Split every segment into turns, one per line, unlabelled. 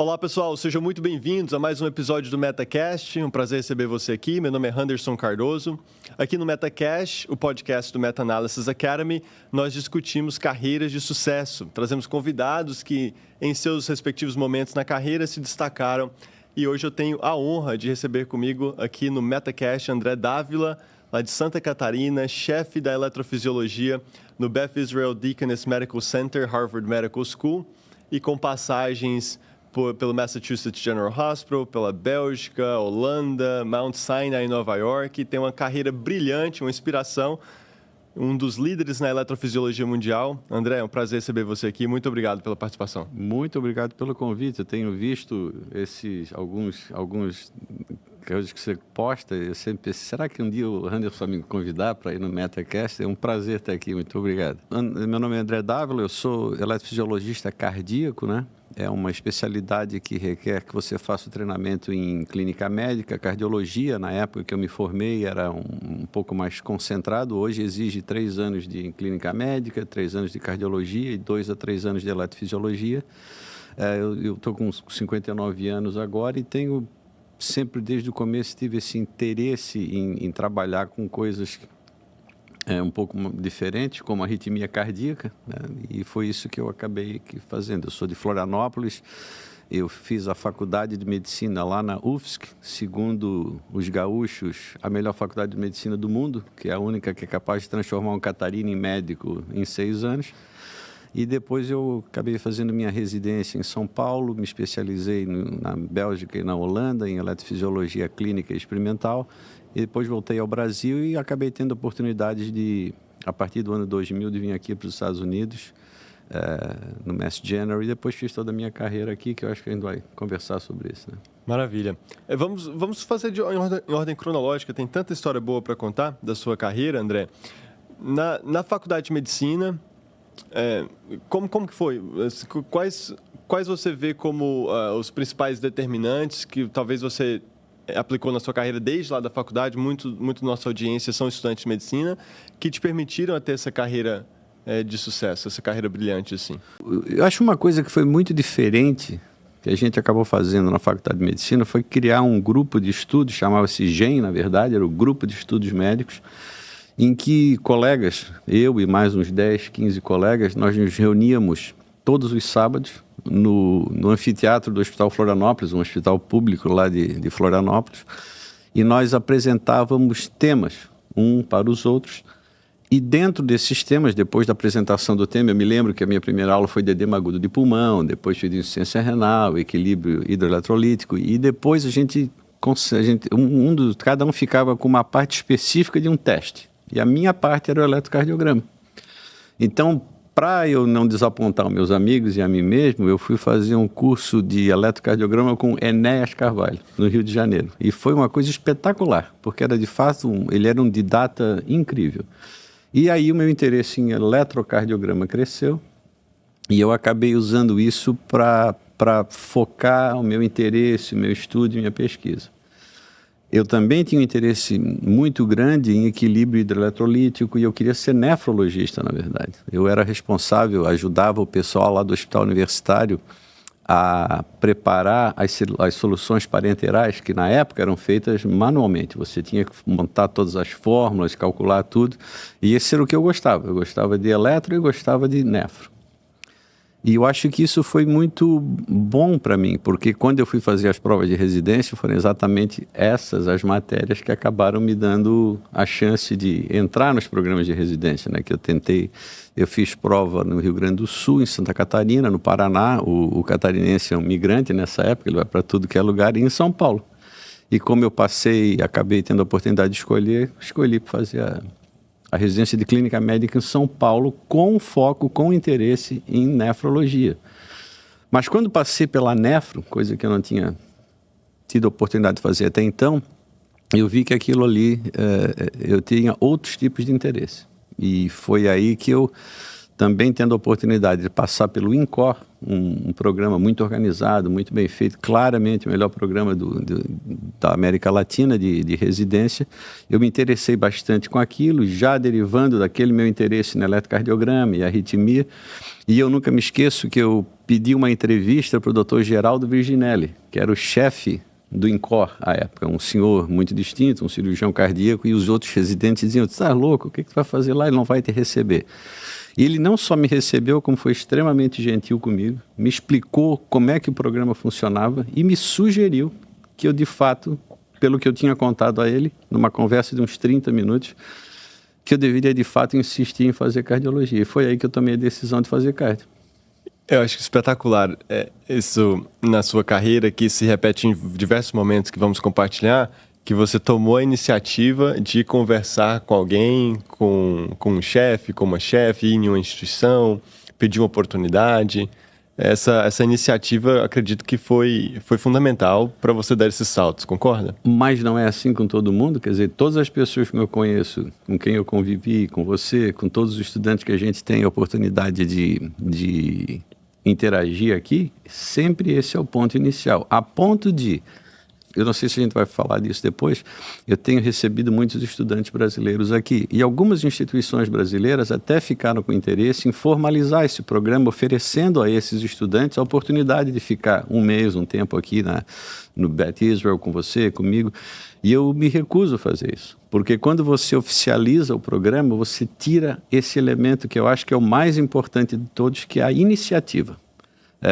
Olá, pessoal, sejam muito bem-vindos a mais um episódio do MetaCast. Um prazer receber você aqui. Meu nome é Anderson Cardoso. Aqui no MetaCast, o podcast do Meta Analysis Academy, nós discutimos carreiras de sucesso. Trazemos convidados que, em seus respectivos momentos na carreira, se destacaram. E hoje eu tenho a honra de receber comigo aqui no MetaCast André Dávila, lá de Santa Catarina, chefe da eletrofisiologia no Beth Israel Deaconess Medical Center, Harvard Medical School, e com passagens pelo Massachusetts General Hospital, pela Bélgica, Holanda, Mount Sinai em Nova York. Tem uma carreira brilhante, uma inspiração, um dos líderes na eletrofisiologia mundial. André, é um prazer receber você aqui. Muito obrigado pela participação.
Muito obrigado pelo convite. Eu tenho visto alguns coisas que você posta. Eu sempre pensei, será que um dia o Anderson vai me convidar para ir no MetaCast? É um prazer estar aqui. Muito obrigado. Meu nome é André Dávila, eu sou eletrofisiologista cardíaco, né? É uma especialidade que requer que você faça o treinamento em clínica médica. Cardiologia, na época que eu me formei, era um pouco mais concentrado. Hoje exige 3 anos de clínica médica, 3 anos de cardiologia e 2 a 3 anos de eletrofisiologia. Eu estou com 59 anos agora e tenho sempre, desde o começo, tive esse interesse em trabalhar com coisas um pouco diferente, como a arritmia cardíaca, né? E foi isso que eu acabei fazendo. Eu sou de Florianópolis, eu fiz a faculdade de medicina lá na UFSC, segundo os gaúchos, a melhor faculdade de medicina do mundo, que é a única que é capaz de transformar um catarina em médico em 6 anos. E depois eu acabei fazendo minha residência em São Paulo, me especializei na Bélgica e na Holanda em eletrofisiologia clínica e experimental. E depois voltei ao Brasil e acabei tendo oportunidades de, a partir do ano 2000, de vir aqui para os Estados Unidos, no Mass General, e depois fiz toda a minha carreira aqui, que eu acho que a gente vai conversar sobre isso, né?
Maravilha. Vamos fazer em ordem cronológica. Tem tanta história boa para contar da sua carreira, André. Na faculdade de medicina, como que foi? Quais você vê como os principais determinantes que talvez você aplicou na sua carreira desde lá da faculdade? Muito da nossa audiência são estudantes de medicina que te permitiram ter essa carreira de sucesso, essa carreira brilhante, assim.
Eu acho uma coisa que foi muito diferente, que a gente acabou fazendo na faculdade de medicina, foi criar um grupo de estudos, chamava-se GEM, na verdade, era o Grupo de Estudos Médicos, em que colegas, eu e mais uns 10, 15 colegas, nós nos reuníamos todos os sábados no anfiteatro do Hospital Florianópolis, um hospital público lá de Florianópolis, e nós apresentávamos temas um para os outros, e dentro desses temas, depois da apresentação do tema, eu me lembro que a minha primeira aula foi de edema agudo de pulmão, depois foi de insuficiência renal, equilíbrio hidroeletrolítico, e depois cada um ficava com uma parte específica de um teste. E a minha parte era o eletrocardiograma. Então, para eu não desapontar os meus amigos e a mim mesmo, eu fui fazer um curso de eletrocardiograma com Enéas Carvalho, no Rio de Janeiro. E foi uma coisa espetacular, porque era de fato, ele era um didata incrível. E aí o meu interesse em eletrocardiograma cresceu e eu acabei usando isso para focar o meu interesse, o meu estudo e minha pesquisa. Eu também tinha um interesse muito grande em equilíbrio hidroeletrolítico e eu queria ser nefrologista, na verdade. Eu era responsável, ajudava o pessoal lá do hospital universitário a preparar as soluções parenterais, que na época eram feitas manualmente. Você tinha que montar todas as fórmulas, calcular tudo, e esse era o que eu gostava. Eu gostava de eletro e gostava de nefro. E eu acho que isso foi muito bom para mim, porque quando eu fui fazer as provas de residência, foram exatamente essas as matérias que acabaram me dando a chance de entrar nos programas de residência, né? Que eu fiz prova no Rio Grande do Sul, em Santa Catarina, no Paraná. O catarinense é um migrante nessa época, ele vai para tudo que é lugar, e em São Paulo. E como eu acabei tendo a oportunidade de escolhi para fazer a residência de clínica médica em São Paulo, com foco, com interesse em nefrologia. Mas quando passei pela nefro, coisa que eu não tinha tido a oportunidade de fazer até então, eu vi que aquilo ali, eu tinha outros tipos de interesse. E foi aí que eu também tendo a oportunidade de passar pelo INCOR, um programa muito organizado, muito bem feito, claramente o melhor programa da América Latina de residência, eu me interessei bastante com aquilo, já derivando daquele meu interesse no eletrocardiograma e arritmia, e eu nunca me esqueço que eu pedi uma entrevista para o Dr. Geraldo Virginelli, que era o chefe do INCOR à época, um senhor muito distinto, um cirurgião cardíaco, e os outros residentes diziam: "Você está louco, o que você vai fazer lá? Ele não vai te receber." E ele não só me recebeu, como foi extremamente gentil comigo, me explicou como é que o programa funcionava e me sugeriu que eu, de fato, pelo que eu tinha contado a ele, numa conversa de uns 30 minutos, que eu deveria, de fato, insistir em fazer cardiologia. E foi aí que eu tomei a decisão de fazer cardio.
Eu acho que espetacular isso na sua carreira, que se repete em diversos momentos que vamos compartilhar, que você tomou a iniciativa de conversar com alguém, com um chefe, com uma chefe, ir em uma instituição, pedir uma oportunidade. Essa iniciativa, acredito que foi fundamental para você dar esses saltos, concorda?
Mas não é assim com todo mundo, quer dizer, todas as pessoas que eu conheço, com quem eu convivi, com você, com todos os estudantes que a gente tem a oportunidade de interagir aqui, sempre esse é o ponto inicial, a ponto de, eu não sei se a gente vai falar disso depois, eu tenho recebido muitos estudantes brasileiros aqui, e algumas instituições brasileiras até ficaram com interesse em formalizar esse programa, oferecendo a esses estudantes a oportunidade de ficar um mês, um tempo aqui no Beth Israel com você, comigo, e eu me recuso a fazer isso, porque quando você oficializa o programa, você tira esse elemento que eu acho que é o mais importante de todos, que é a iniciativa.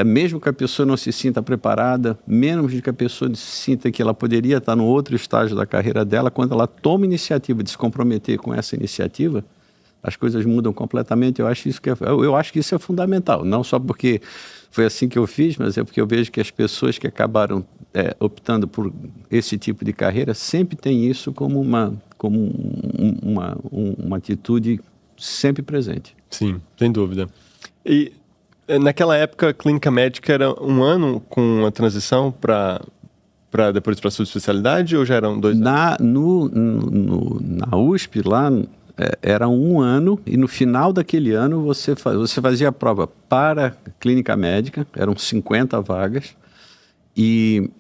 Mesmo que a pessoa não se sinta preparada, menos que a pessoa se sinta que ela poderia estar no outro estágio da carreira dela, quando ela toma iniciativa de se comprometer com essa iniciativa, as coisas mudam completamente. Eu acho que isso é fundamental, não só porque foi assim que eu fiz, mas é porque eu vejo que as pessoas que acabaram optando por esse tipo de carreira sempre têm isso como uma atitude sempre presente.
Sim, sem dúvida. E naquela época, a clínica médica era um ano com a transição para depois para a subespecialidade, ou já eram 2 anos?
Na USP, lá, era um ano, e no final daquele ano você fazia a prova para clínica médica, eram 50 vagas, e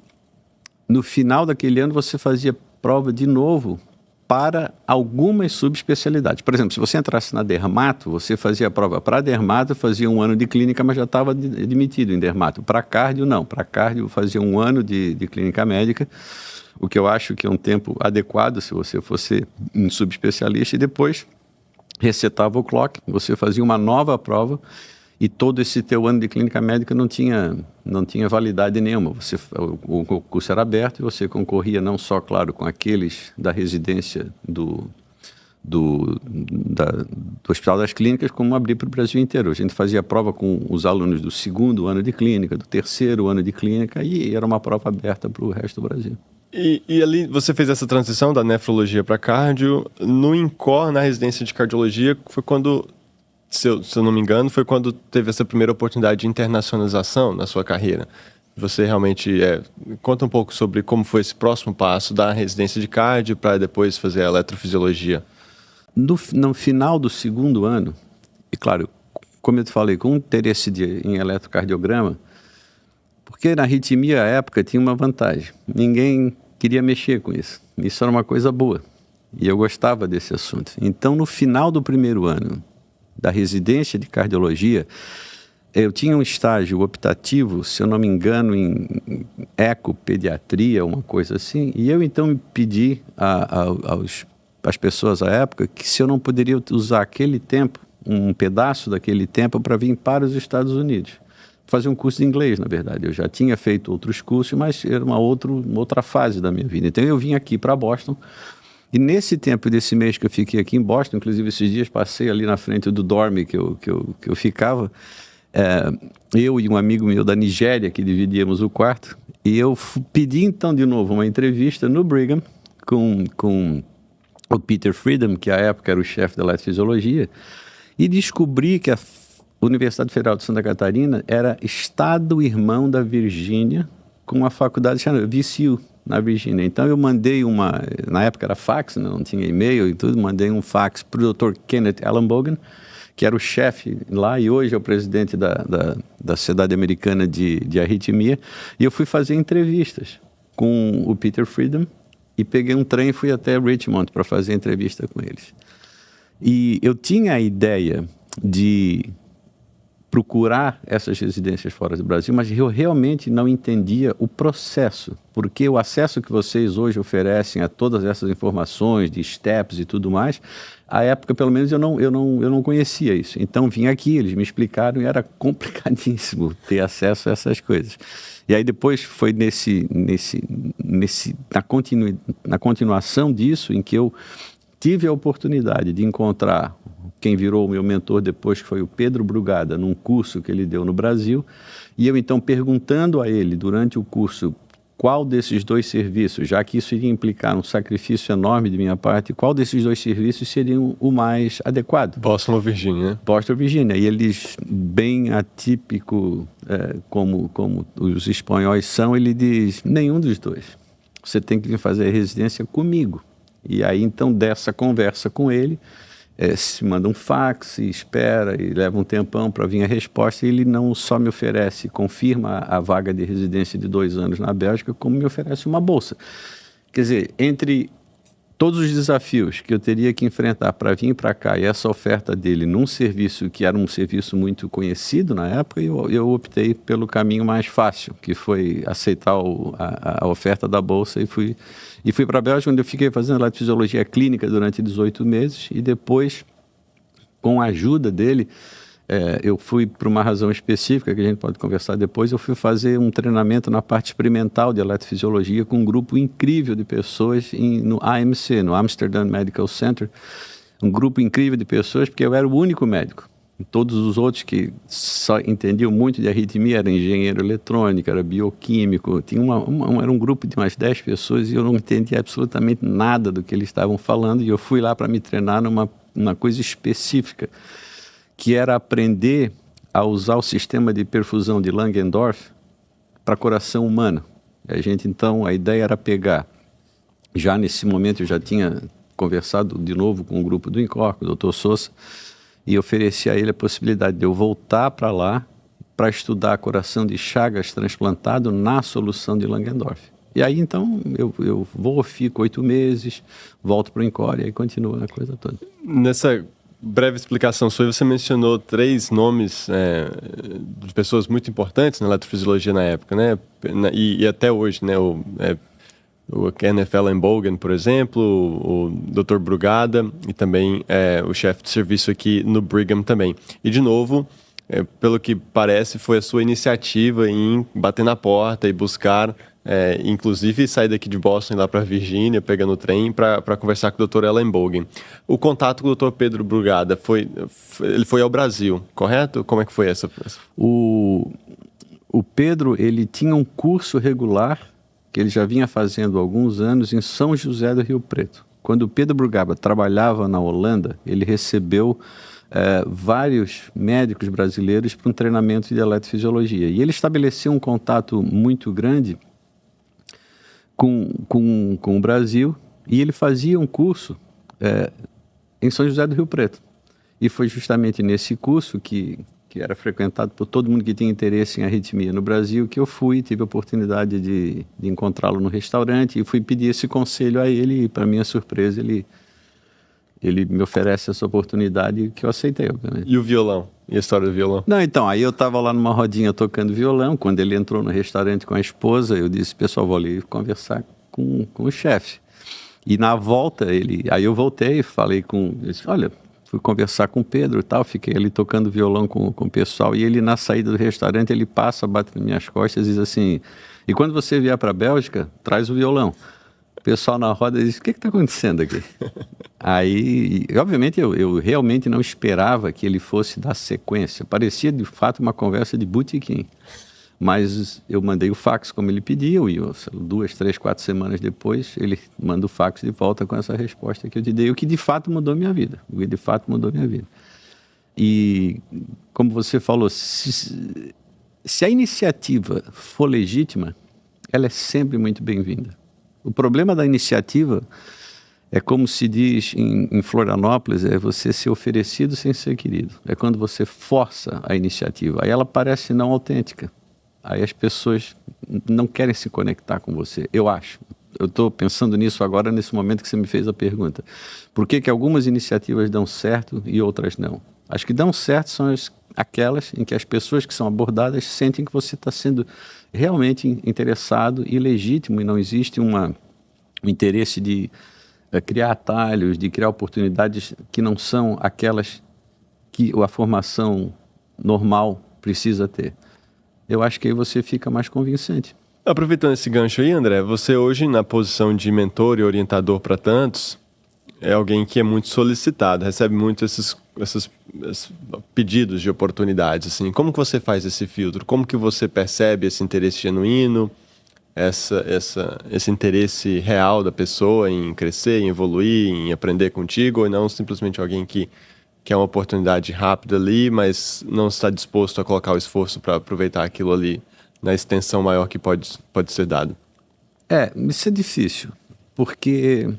no final daquele ano você fazia prova de novo para algumas subespecialidades. Por exemplo, se você entrasse na dermato, você fazia a prova para dermato, fazia um ano de clínica, mas já estava admitido em dermato. Para cardio, não. Para cardio, fazia um ano de clínica médica, o que eu acho que é um tempo adequado se você fosse um subespecialista, e depois resetava o clock, você fazia uma nova prova, e todo esse teu ano de clínica médica não tinha validade nenhuma. O concurso era aberto e você concorria não só, claro, com aqueles da residência do Hospital das Clínicas, como abrir para o Brasil inteiro. A gente fazia a prova com os alunos do 2º ano de clínica, do 3º ano de clínica, e era uma prova aberta para o resto do Brasil.
E ali você fez essa transição da nefrologia para cardio. No INCOR, na residência de cardiologia, foi quando, se eu não me engano, foi quando teve essa primeira oportunidade de internacionalização na sua carreira. Você realmente conta um pouco sobre como foi esse próximo passo da residência de cardio para depois fazer a eletrofisiologia.
No final do 2º ano, e claro, como eu te falei, com interesse em eletrocardiograma, porque na arritmia, à época, tinha uma vantagem. Ninguém queria mexer com isso. Isso era uma coisa boa. E eu gostava desse assunto. Então, no final do 1º ano da residência de cardiologia, eu tinha um estágio optativo, se eu não me engano, em ecopediatria, uma coisa assim. E eu, então, pedi às pessoas à época que se eu não poderia usar aquele tempo, um pedaço daquele tempo, para vir para os Estados Unidos. Fazer um curso de inglês, na verdade. Eu já tinha feito outros cursos, mas era uma outra fase da minha vida. Então, eu vim aqui para Boston, e nesse tempo desse mês que eu fiquei aqui em Boston, inclusive esses dias passei ali na frente do dorme que eu ficava, eu e um amigo meu da Nigéria, que dividíamos o quarto, e eu pedi então de novo uma entrevista no Brigham com o Peter Freedom, que à época era o chefe da eletrofisiologia, e descobri que a Universidade Federal de Santa Catarina era estado-irmão da Virgínia, com uma faculdade chamada VCU, na Virgínia. Então eu mandei na época era fax, não tinha e-mail e tudo, mandei um fax para o Dr. Kenneth Ellenbogen, que era o chefe lá e hoje é o presidente da Sociedade Americana de Arritmia, e eu fui fazer entrevistas com o Peter Friedan e peguei um trem e fui até Richmond para fazer entrevista com eles. E eu tinha a ideia de procurar essas residências fora do Brasil, mas eu realmente não entendia o processo, porque o acesso que vocês hoje oferecem a todas essas informações de steps e tudo mais, à época, pelo menos, eu não conhecia isso. Então, vim aqui, eles me explicaram e era complicadíssimo ter acesso a essas coisas. E aí depois foi na continuação disso em que eu tive a oportunidade de encontrar quem virou o meu mentor depois, que foi o Pedro Brugada, num curso que ele deu no Brasil, e eu então perguntando a ele durante o curso qual desses dois serviços, já que isso iria implicar um sacrifício enorme de minha parte, qual desses dois serviços seria o mais adequado?
Boston ou Virgínia, né?
Boston ou Virgínia. E eles, bem atípico, como os espanhóis são, ele diz, nenhum dos dois. Você tem que vir fazer a residência comigo. E aí, então, dessa conversa com ele, se manda um fax, e espera, e leva um tempão para vir a resposta, e ele não só me oferece, confirma a vaga de residência de 2 anos na Bélgica, como me oferece uma bolsa. Quer dizer, entre todos os desafios que eu teria que enfrentar para vir para cá, e essa oferta dele num serviço que era um serviço muito conhecido na época, eu optei pelo caminho mais fácil, que foi aceitar a oferta da bolsa, e fui para a Bélgica, onde eu fiquei fazendo eletrofisiologia clínica durante 18 meses, e depois, com a ajuda dele, eu fui por uma razão específica, que a gente pode conversar depois, eu fui fazer um treinamento na parte experimental de eletrofisiologia com um grupo incrível de pessoas no AMC, no Amsterdam Medical Center, um grupo incrível de pessoas, porque eu era o único médico. Todos os outros que só entendiam muito de arritmia eram engenheiro eletrônico, era bioquímico, tinha era um grupo de umas 10 pessoas e eu não entendia absolutamente nada do que eles estavam falando, e eu fui lá para me treinar numa coisa específica, que era aprender a usar o sistema de perfusão de Langendorf para coração humano. A ideia era pegar, já nesse momento eu já tinha conversado de novo com o grupo do INCOR, com o Dr. Sousa, e ofereci a ele a possibilidade de eu voltar para lá para estudar coração de Chagas transplantado na solução de Langendorf. E aí, então, eu vou, fico 8 meses, volto para o INCOR e aí continua a coisa toda.
Nessa breve explicação sua, você mencionou 3 nomes de pessoas muito importantes na eletrofisiologia na época, né? E até hoje, né? O Kenneth Allen Bogan, por exemplo, o Dr. Brugada e também o chefe de serviço aqui no Brigham também. E, de novo, pelo que parece, foi a sua iniciativa em bater na porta e buscar, inclusive sair daqui de Boston e ir lá para Virgínia, pegando o trem, para conversar com o Dr. Allen Bogan. O contato com o Dr. Pedro Brugada, ele foi ao Brasil, correto? Como é que foi essa?
O Pedro, ele tinha um curso regular que ele já vinha fazendo há alguns anos em São José do Rio Preto. Quando o Pedro Brugada trabalhava na Holanda, ele recebeu vários médicos brasileiros para um treinamento de eletrofisiologia. E ele estabeleceu um contato muito grande com o Brasil, e ele fazia um curso em São José do Rio Preto. E foi justamente nesse curso que era frequentado por todo mundo que tinha interesse em arritmia no Brasil, que eu tive a oportunidade de encontrá-lo no restaurante e fui pedir esse conselho a ele, e para minha surpresa ele me oferece essa oportunidade, que eu aceitei, obviamente.
E o violão? E a história do violão?
Não, então, aí eu estava lá numa rodinha tocando violão, quando ele entrou no restaurante com a esposa, eu disse, pessoal, vou ali conversar com o chefe. E na volta, aí eu voltei e falei eu disse, olha, fui conversar com o Pedro e tal, fiquei ali tocando violão com o pessoal, e ele, na saída do restaurante, ele passa, bate nas minhas costas e diz assim, e quando você vier para a Bélgica, traz o violão. O pessoal na roda diz, o que está acontecendo aqui? Aí, obviamente, eu realmente não esperava que ele fosse dar sequência. Parecia, de fato, uma conversa de botequim. Mas eu mandei o fax como ele pediu, e 2, 3, 4 semanas depois, ele manda o fax de volta com essa resposta que eu te dei, o que de fato mudou minha vida. E, como você falou, se a iniciativa for legítima, ela é sempre muito bem-vinda. O problema da iniciativa É como se diz em Florianópolis, é você ser oferecido sem ser querido. É quando você força a iniciativa. Aí ela parece não autêntica. Aí as pessoas não querem se conectar com você, eu acho. Eu estou pensando nisso agora, nesse momento que você me fez a pergunta. Por que algumas iniciativas dão certo e outras não? As que dão certo são aquelas em que as pessoas que são abordadas sentem que você está sendo realmente interessado e legítimo, e não existe um interesse de criar atalhos, de criar oportunidades que não são aquelas que a formação normal precisa ter. Eu acho que aí você fica mais convincente.
Aproveitando esse gancho aí, André, você hoje, na posição de mentor e orientador para tantos, é alguém que é muito solicitado, recebe muito esses pedidos de oportunidades. Assim. Como que você faz esse filtro? Como que você percebe esse interesse genuíno, esse interesse real da pessoa em crescer, em evoluir, em aprender contigo, ou não simplesmente alguém que quer uma oportunidade rápida ali, mas não está disposto a colocar o esforço para aproveitar aquilo ali na extensão maior que pode ser dado?
Isso é difícil, porque,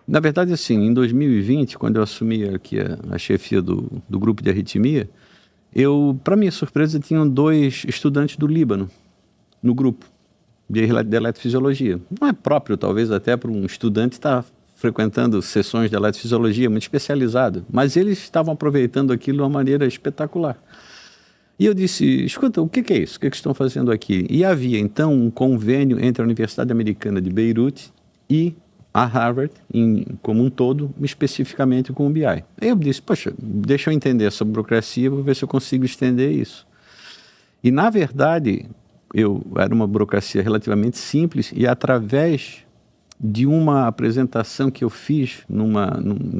na verdade, assim, em 2020, quando eu assumi aqui a chefia do grupo de arritmia, para minha surpresa, tinham 2 estudantes do Líbano no grupo de eletrofisiologia. Não é próprio, talvez, até para um estudante estar frequentando sessões de eletrofisiologia muito especializado, mas eles estavam aproveitando aquilo de uma maneira espetacular. E eu disse, escuta, o que é isso? O que estão fazendo aqui? E havia, então, um convênio entre a Universidade Americana de Beirute e a Harvard, como um todo, especificamente com o BI. Aí eu disse, poxa, deixa eu entender essa burocracia, vou ver se eu consigo estender isso. E, na verdade, era uma burocracia relativamente simples, e através de uma apresentação que eu fiz num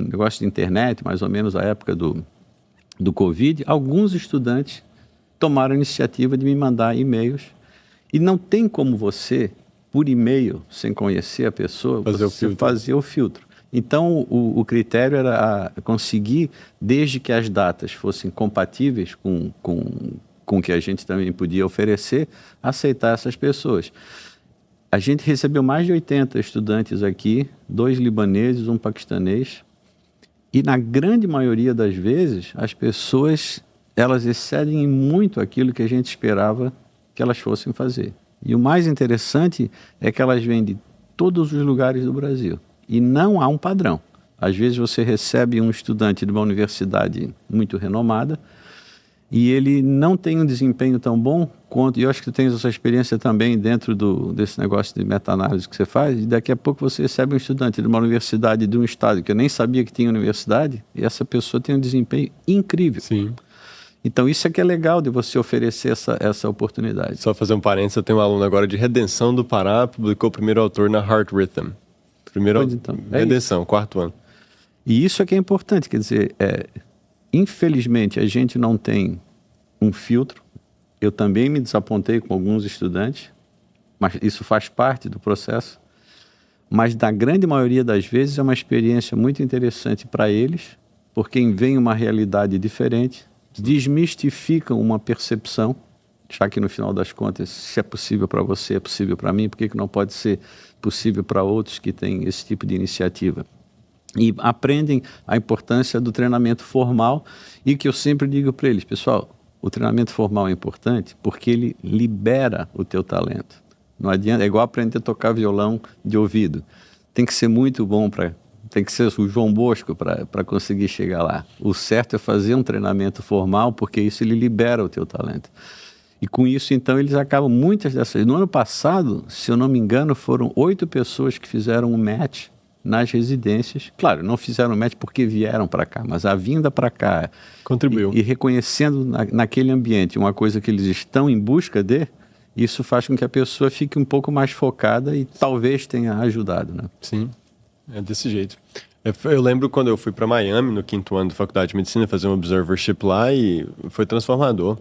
negócio de internet, mais ou menos à época do Covid, alguns estudantes tomaram a iniciativa de me mandar e-mails. E não tem como você, por e-mail, sem conhecer a pessoa, fazer o filtro. Então, o critério era conseguir, desde que as datas fossem compatíveis com o que a gente também podia oferecer, aceitar essas pessoas. A gente recebeu mais de 80 estudantes aqui, 2 libaneses, 1 paquistanês, e na grande maioria das vezes, as pessoas, elas excedem muito aquilo que a gente esperava que elas fossem fazer. E o mais interessante é que elas vêm de todos os lugares do Brasil. E não há um padrão. Às vezes você recebe um estudante de uma universidade muito renomada e ele não tem um desempenho tão bom quanto... E eu acho que tu tens essa experiência também dentro desse negócio de meta-análise que você faz. E daqui a pouco você recebe um estudante de uma universidade de um estado que eu nem sabia que tinha universidade, e essa pessoa tem um desempenho incrível.
Sim.
Então, isso é que é legal de você oferecer essa oportunidade.
Só fazer um parênteses, eu tenho um aluno agora de Redenção do Pará, publicou o primeiro autor na Heart Rhythm. Redenção, 4º ano.
E isso é que é importante, quer dizer, infelizmente a gente não tem um filtro. Eu também me desapontei com alguns estudantes, mas isso faz parte do processo. Mas na grande maioria das vezes é uma experiência muito interessante para eles, porque vem uma realidade diferente, desmistificam uma percepção, já que no final das contas, se é possível para você, é possível para mim, por que não pode ser possível para outros que têm esse tipo de iniciativa? E aprendem a importância do treinamento formal, e que eu sempre digo para eles, pessoal, o treinamento formal é importante porque ele libera o teu talento. Não adianta, é igual aprender a tocar violão de ouvido. Tem que ser muito bom tem que ser o João Bosco para conseguir chegar lá. O certo é fazer um treinamento formal, porque isso ele libera o teu talento. E com isso, então, eles acabam muitas dessas... No ano passado, se eu não me engano, foram 8 pessoas que fizeram um match nas residências. Claro, não fizeram match porque vieram para cá, mas a vinda para cá...
Contribuiu.
E reconhecendo naquele ambiente uma coisa que eles estão em busca de, isso faz com que a pessoa fique um pouco mais focada e talvez tenha ajudado, né?
Sim, é desse jeito. Eu lembro quando eu fui para Miami, no 5º ano da Faculdade de Medicina, fazer um observership lá, e foi transformador.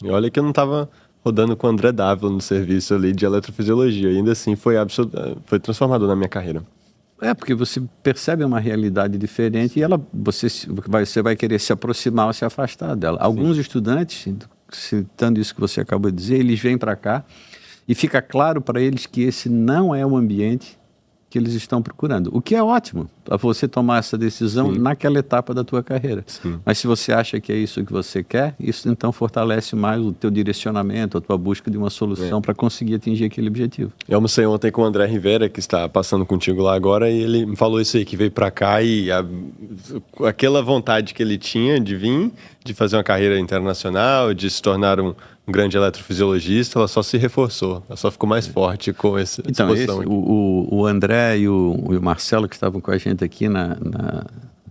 E olha que eu não estava rodando com o André Dávila no serviço ali de eletrofisiologia. E ainda assim foi transformador na minha carreira.
Porque você percebe uma realidade diferente e você vai querer se aproximar ou se afastar dela. Sim. Alguns estudantes, citando isso que você acabou de dizer, eles vêm para cá e fica claro para eles que esse não é um ambiente que eles estão procurando. O que é ótimo, para você tomar essa decisão naquela etapa da tua carreira. Mas se você acha que é isso que você quer, isso então fortalece mais o teu direcionamento, a tua busca de uma solução para conseguir atingir aquele objetivo.
Eu almocei ontem com o André Rivera, que está passando contigo lá agora, e ele me falou isso aí, que veio para cá e aquela vontade que ele tinha de vir, de fazer uma carreira internacional, de se tornar um grande eletrofisiologista, ela só se reforçou, ela só ficou mais forte com essa exposição.
O André e o Marcelo, que estavam com a gente aqui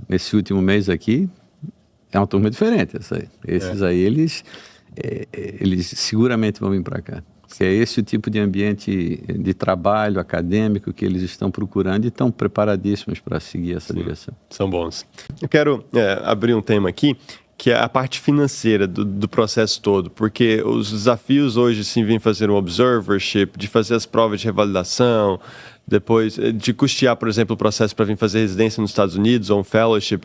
nesse último mês aqui, é uma turma diferente. Esses aí, eles seguramente vão vir para cá. Que é esse o tipo de ambiente de trabalho acadêmico que eles estão procurando e estão preparadíssimos para seguir essa direção.
São bons. Eu quero abrir um tema aqui, que é a parte financeira do processo todo, porque os desafios hoje, sim, vêm fazer um observership, de fazer as provas de revalidação, depois de custear, por exemplo, o processo para vir fazer residência nos Estados Unidos ou um fellowship,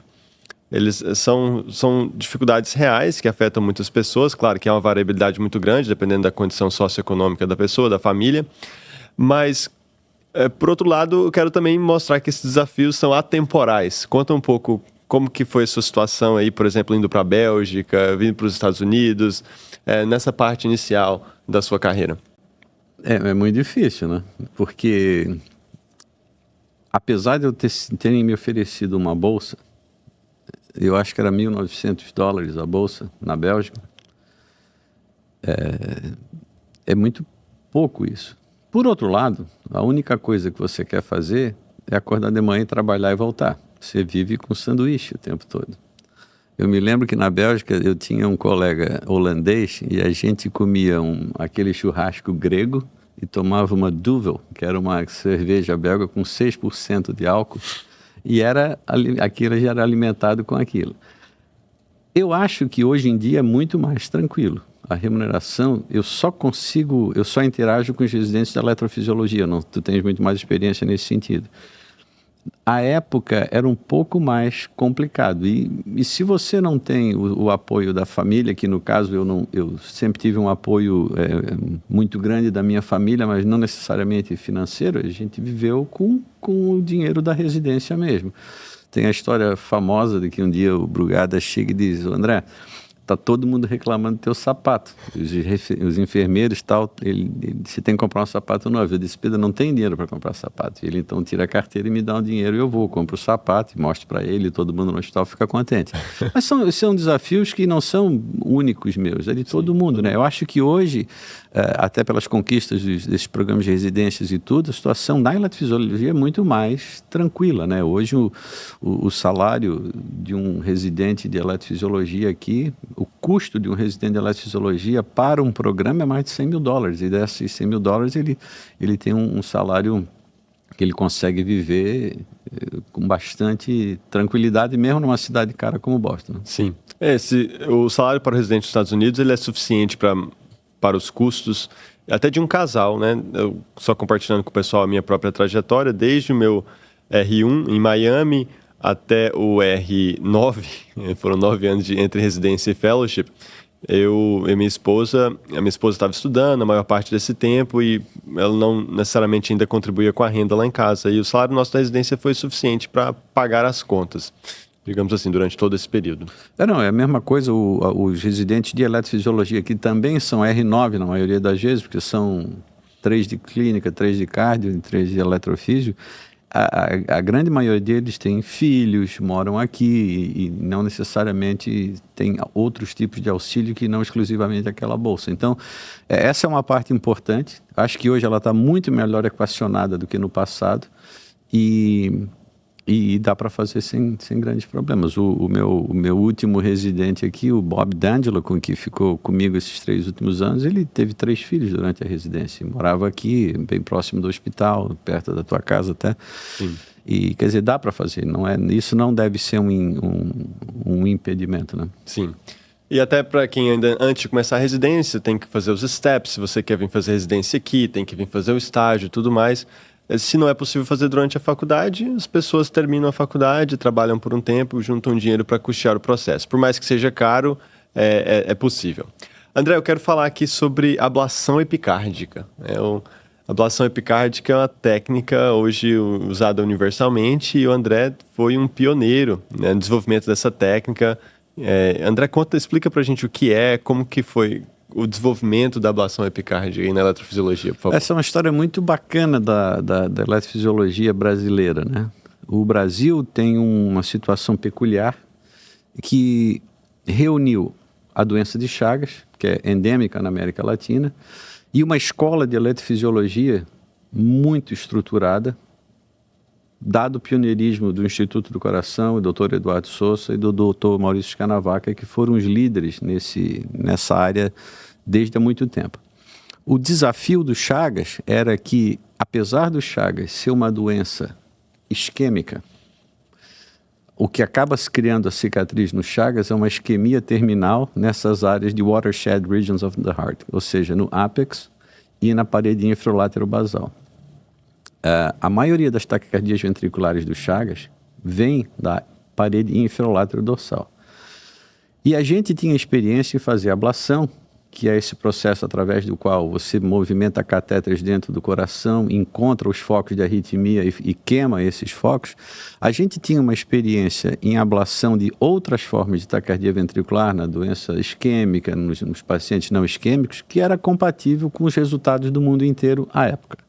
eles são dificuldades reais que afetam muitas pessoas. Claro que há uma variabilidade muito grande, dependendo da condição socioeconômica da pessoa, da família, mas, por outro lado, eu quero também mostrar que esses desafios são atemporais. Conta um pouco como que foi a sua situação aí, por exemplo, indo para a Bélgica, vindo para os Estados Unidos, nessa parte inicial da sua carreira?
É muito difícil, né? Porque, apesar de eu terem me oferecido uma bolsa, eu acho que era $1.900 a bolsa na Bélgica, é muito pouco isso. Por outro lado, a única coisa que você quer fazer é acordar de manhã e trabalhar e voltar. Você vive com sanduíche o tempo todo. Eu me lembro que na Bélgica eu tinha um colega holandês e a gente comia aquele churrasco grego e tomava uma Duvel, que era uma cerveja belga com 6% de álcool, e aquilo já era alimentado com aquilo. Eu acho que hoje em dia é muito mais tranquilo. A remuneração, eu só interajo com os residentes de eletrofisiologia, tu tens muito mais experiência nesse sentido. A época era um pouco mais complicado e se você não tem o apoio da família, que no caso eu sempre tive um apoio muito grande da minha família, mas não necessariamente financeiro, a gente viveu com o dinheiro da residência mesmo. Tem a história famosa de que um dia o Brugada chega e diz: André, tá todo mundo reclamando do teu sapato. Os enfermeiros e tal, você tem que comprar um sapato novo. Eu disse: Pedro, não tem dinheiro para comprar sapato. Ele então tira a carteira e me dá um dinheiro e eu compro o sapato e mostro para ele, e todo mundo no hospital fica contente. Mas são desafios que não são únicos meus, é de todo mundo, né? Eu acho que hoje, até pelas conquistas desses programas de residências e tudo, a situação na eletrofisiologia é muito mais tranquila, né? Hoje o salário de um residente de eletrofisiologia aqui, o custo de um residente de eletrofisiologia para um programa é mais de $100.000. E desses $100.000 ele tem um salário que ele consegue viver com bastante tranquilidade, mesmo numa cidade cara como Boston.
Sim. O salário para o residente dos Estados Unidos ele é suficiente para os custos até de um casal, né? Eu só compartilhando com o pessoal a minha própria trajetória, desde o meu R1 em Miami até o R9, foram 9 anos entre residência e fellowship. A minha esposa estava estudando a maior parte desse tempo e ela não necessariamente ainda contribuía com a renda lá em casa. E o salário nosso da residência foi suficiente para pagar as contas, digamos assim, durante todo esse período.
É a mesma coisa, os residentes de eletrofisiologia, que também são R9 na maioria das vezes, porque são 3 de clínica, 3 de cardio e 3 de eletrofísio. A grande maioria deles tem filhos, moram aqui e não necessariamente tem outros tipos de auxílio que não exclusivamente aquela bolsa. Então, essa é uma parte importante. Acho que hoje ela está muito melhor equacionada do que no passado e dá para fazer sem grandes problemas. O meu último residente aqui, o Bob D'Angelo, com que ficou comigo esses 3 últimos anos, ele teve 3 filhos durante a residência. Morava aqui, bem próximo do hospital, perto da tua casa até.
Sim.
E, quer dizer, dá para fazer. Isso não deve ser um impedimento, né?
Sim. E até para quem ainda, antes de começar a residência, tem que fazer os steps. Se você quer vir fazer residência aqui, tem que vir fazer o estágio e tudo mais. Se não é possível fazer durante a faculdade, as pessoas terminam a faculdade, trabalham por um tempo, juntam dinheiro para custear o processo. Por mais que seja caro, é possível. André, eu quero falar aqui sobre ablação epicárdica. A ablação epicárdica é uma técnica hoje usada universalmente e o André foi um pioneiro, né, no desenvolvimento dessa técnica. André, explica pra gente o que é, como que foi o desenvolvimento da ablação epicárdica aí na eletrofisiologia, por favor.
Essa é uma história muito bacana da eletrofisiologia brasileira, né? O Brasil tem uma situação peculiar que reuniu a doença de Chagas, que é endêmica na América Latina, e uma escola de eletrofisiologia muito estruturada, dado o pioneirismo do Instituto do Coração, do Dr. Eduardo Sousa e do Dr. Maurício Scanavaca, que foram os líderes nessa área desde há muito tempo. O desafio do Chagas era que, apesar do Chagas ser uma doença isquêmica, o que acaba se criando a cicatriz no Chagas é uma isquemia terminal nessas áreas de watershed regions of the heart, ou seja, no ápex e na parede infralateral-basal. A maioria das taquicardias ventriculares do Chagas vem da parede infralateral-dorsal. E a gente tinha experiência em fazer ablação, que é esse processo através do qual você movimenta catéteres dentro do coração, encontra os focos de arritmia e queima esses focos. A gente tinha uma experiência em ablação de outras formas de taquicardia ventricular, na doença isquêmica, nos pacientes não isquêmicos, que era compatível com os resultados do mundo inteiro à época.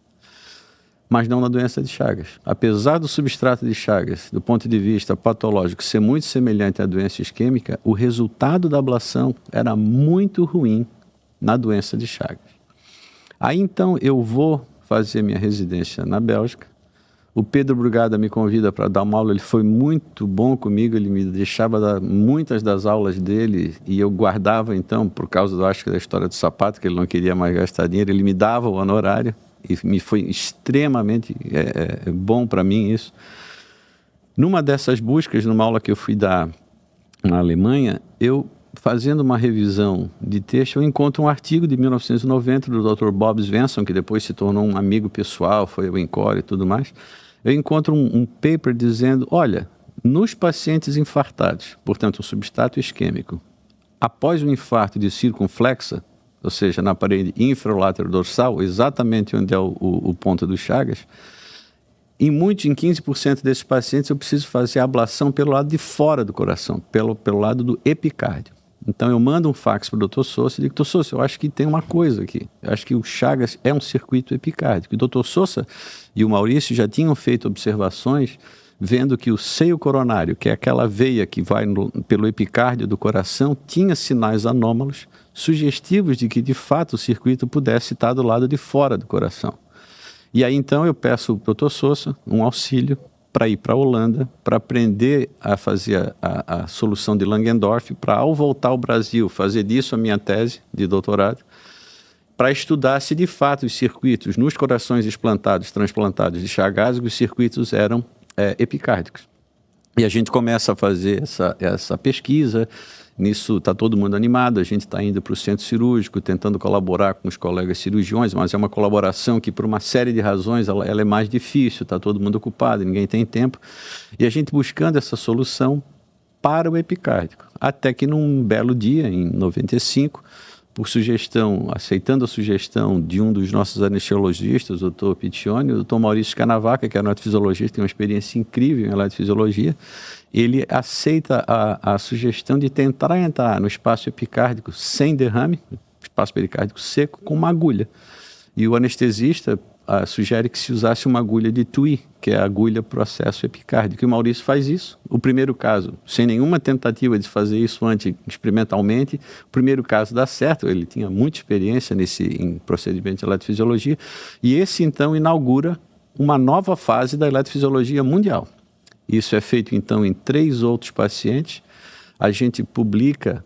Mas não na doença de Chagas. Apesar do substrato de Chagas, do ponto de vista patológico, ser muito semelhante à doença isquêmica, o resultado da ablação era muito ruim na doença de Chagas. Aí então eu vou fazer minha residência na Bélgica. O Pedro Brugada me convida para dar uma aula, ele foi muito bom comigo, ele me deixava dar muitas das aulas dele e eu guardava então, por causa, acho que da história do sapato, que ele não queria mais gastar dinheiro, ele me dava o honorário e me foi extremamente bom para mim isso. Numa dessas buscas, numa aula que eu fui dar na Alemanha, eu fazendo uma revisão de texto, eu encontro um artigo de 1990 do Dr. Bob Svensson, que depois se tornou um amigo pessoal, foi ao ENCORE e tudo mais. Eu encontro um paper dizendo, olha, nos pacientes infartados, portanto, um substrato isquêmico, após o infarto de circunflexa, ou seja, na parede infralateral dorsal, exatamente onde é o ponto do Chagas, em 15% desses pacientes eu preciso fazer a ablação pelo lado de fora do coração, pelo lado do epicárdio. Então eu mando um fax para o Dr. Sousa e digo, Dr. Sousa, eu acho que tem uma coisa aqui. Eu acho que o Chagas é um circuito epicárdico. O Dr. Sousa e o Maurício já tinham feito observações vendo que o seio coronário, que é aquela veia que vai pelo epicárdio do coração, tinha sinais anômalos sugestivos de que, de fato, o circuito pudesse estar do lado de fora do coração. E aí, então, eu peço ao Dr. Sousa um auxílio para ir para a Holanda, para aprender a fazer a solução de Langendorf, para, ao voltar ao Brasil, fazer disso a minha tese de doutorado, para estudar se, de fato, os circuitos nos corações transplantados de Chagas, os circuitos eram epicárdicos. E a gente começa a fazer essa pesquisa. Nisso está todo mundo animado, a gente está indo para o centro cirúrgico, tentando colaborar com os colegas cirurgiões, mas é uma colaboração que, por uma série de razões, ela é mais difícil, está todo mundo ocupado, ninguém tem tempo. E a gente buscando essa solução para o epicárdico. Até que num belo dia, em 95, por sugestão, aceitando a sugestão de um dos nossos anestesiologistas, o Dr. Piccioni, o Dr. Maurício Scanavaca, que é eletrofisiologista, tem uma experiência incrível em eletrofisiologia, ele aceita a sugestão de tentar entrar no espaço epicárdico sem derrame, espaço pericárdico seco, com uma agulha. E o anestesista sugere que se usasse uma agulha de TUI, que é a agulha processo epicárdico. E o Maurício faz isso. O primeiro caso, sem nenhuma tentativa de fazer isso experimentalmente, o primeiro caso dá certo, ele tinha muita experiência em procedimento de eletrofisiologia, e esse então inaugura uma nova fase da eletrofisiologia mundial. Isso é feito, então, em 3 outros pacientes. A gente publica,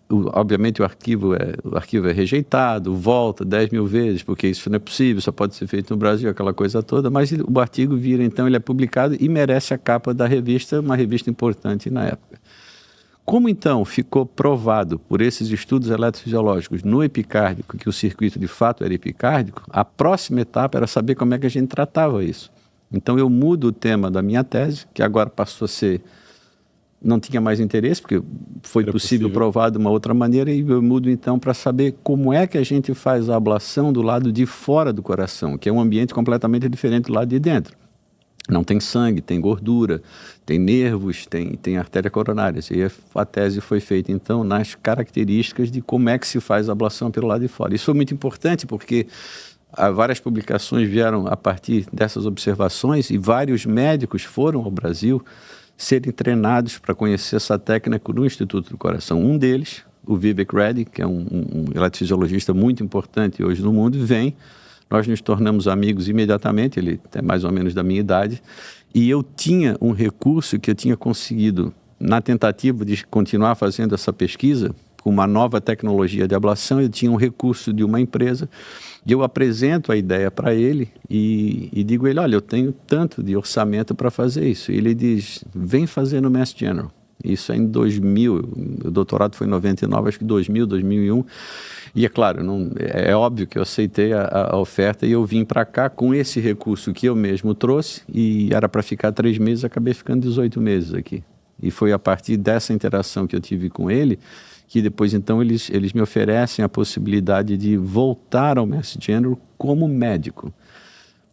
obviamente o arquivo é rejeitado, volta 10 mil vezes, porque isso não é possível, só pode ser feito no Brasil, aquela coisa toda, mas o artigo vira, então, ele é publicado e merece a capa da revista, uma revista importante na época. Como, então, ficou provado por esses estudos eletrofisiológicos no epicárdico que o circuito, de fato, era epicárdico, a próxima etapa era saber como é que a gente tratava isso. Então eu mudo o tema da minha tese, que agora passou a ser não tinha mais interesse, porque foi possível provar de uma outra maneira, e eu mudo então para saber como é que a gente faz a ablação do lado de fora do coração, que é um ambiente completamente diferente do lado de dentro. Não tem sangue, tem gordura, tem nervos, tem artéria coronária. E a tese foi feita, então, nas características de como é que se faz a ablação pelo lado de fora. Isso foi muito importante porque várias publicações vieram a partir dessas observações e vários médicos foram ao Brasil serem treinados para conhecer essa técnica no Instituto do Coração. Um deles, o Vivek Reddy, que é um eletrofisiologista muito importante hoje no mundo, vem. Nós nos tornamos amigos imediatamente, ele é mais ou menos da minha idade, e eu tinha um recurso que eu tinha conseguido, na tentativa de continuar fazendo essa pesquisa, com uma nova tecnologia de ablação, eu tinha um recurso de uma empresa, e eu apresento a ideia para ele e digo a ele, olha, eu tenho tanto de orçamento para fazer isso. E ele diz, vem fazer no Mass General. Isso é em 2000, o doutorado foi em 99, acho que 2000, 2001. E é claro, é óbvio que eu aceitei a oferta e eu vim para cá com esse recurso que eu mesmo trouxe e era para ficar 3 meses, acabei ficando 18 meses aqui. E foi a partir dessa interação que eu tive com ele que depois então eles me oferecem a possibilidade de voltar ao Mass General como médico.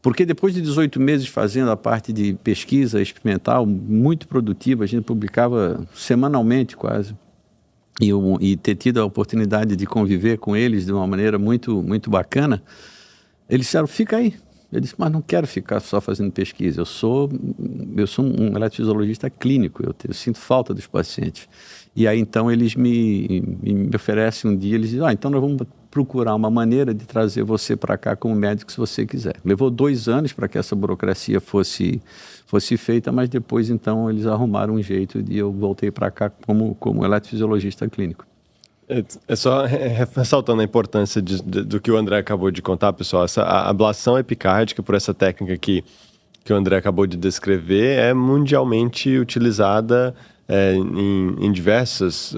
Porque depois de 18 meses fazendo a parte de pesquisa experimental muito produtiva, a gente publicava semanalmente quase, e ter tido a oportunidade de conviver com eles de uma maneira muito, muito bacana, eles disseram, fica aí. Eu disse, mas não quero ficar só fazendo pesquisa, eu sou um eletrofisiologista clínico, eu sinto falta dos pacientes. E aí então eles me oferecem um dia, eles dizem, então nós vamos procurar uma maneira de trazer você para cá como médico se você quiser. Levou 2 anos para que essa burocracia fosse feita, mas depois então eles arrumaram um jeito e eu voltei para cá como eletrofisiologista clínico.
É só ressaltando a importância do que o André acabou de contar, pessoal. A ablação epicárdica, por essa técnica que o André acabou de descrever, é mundialmente utilizada em diversas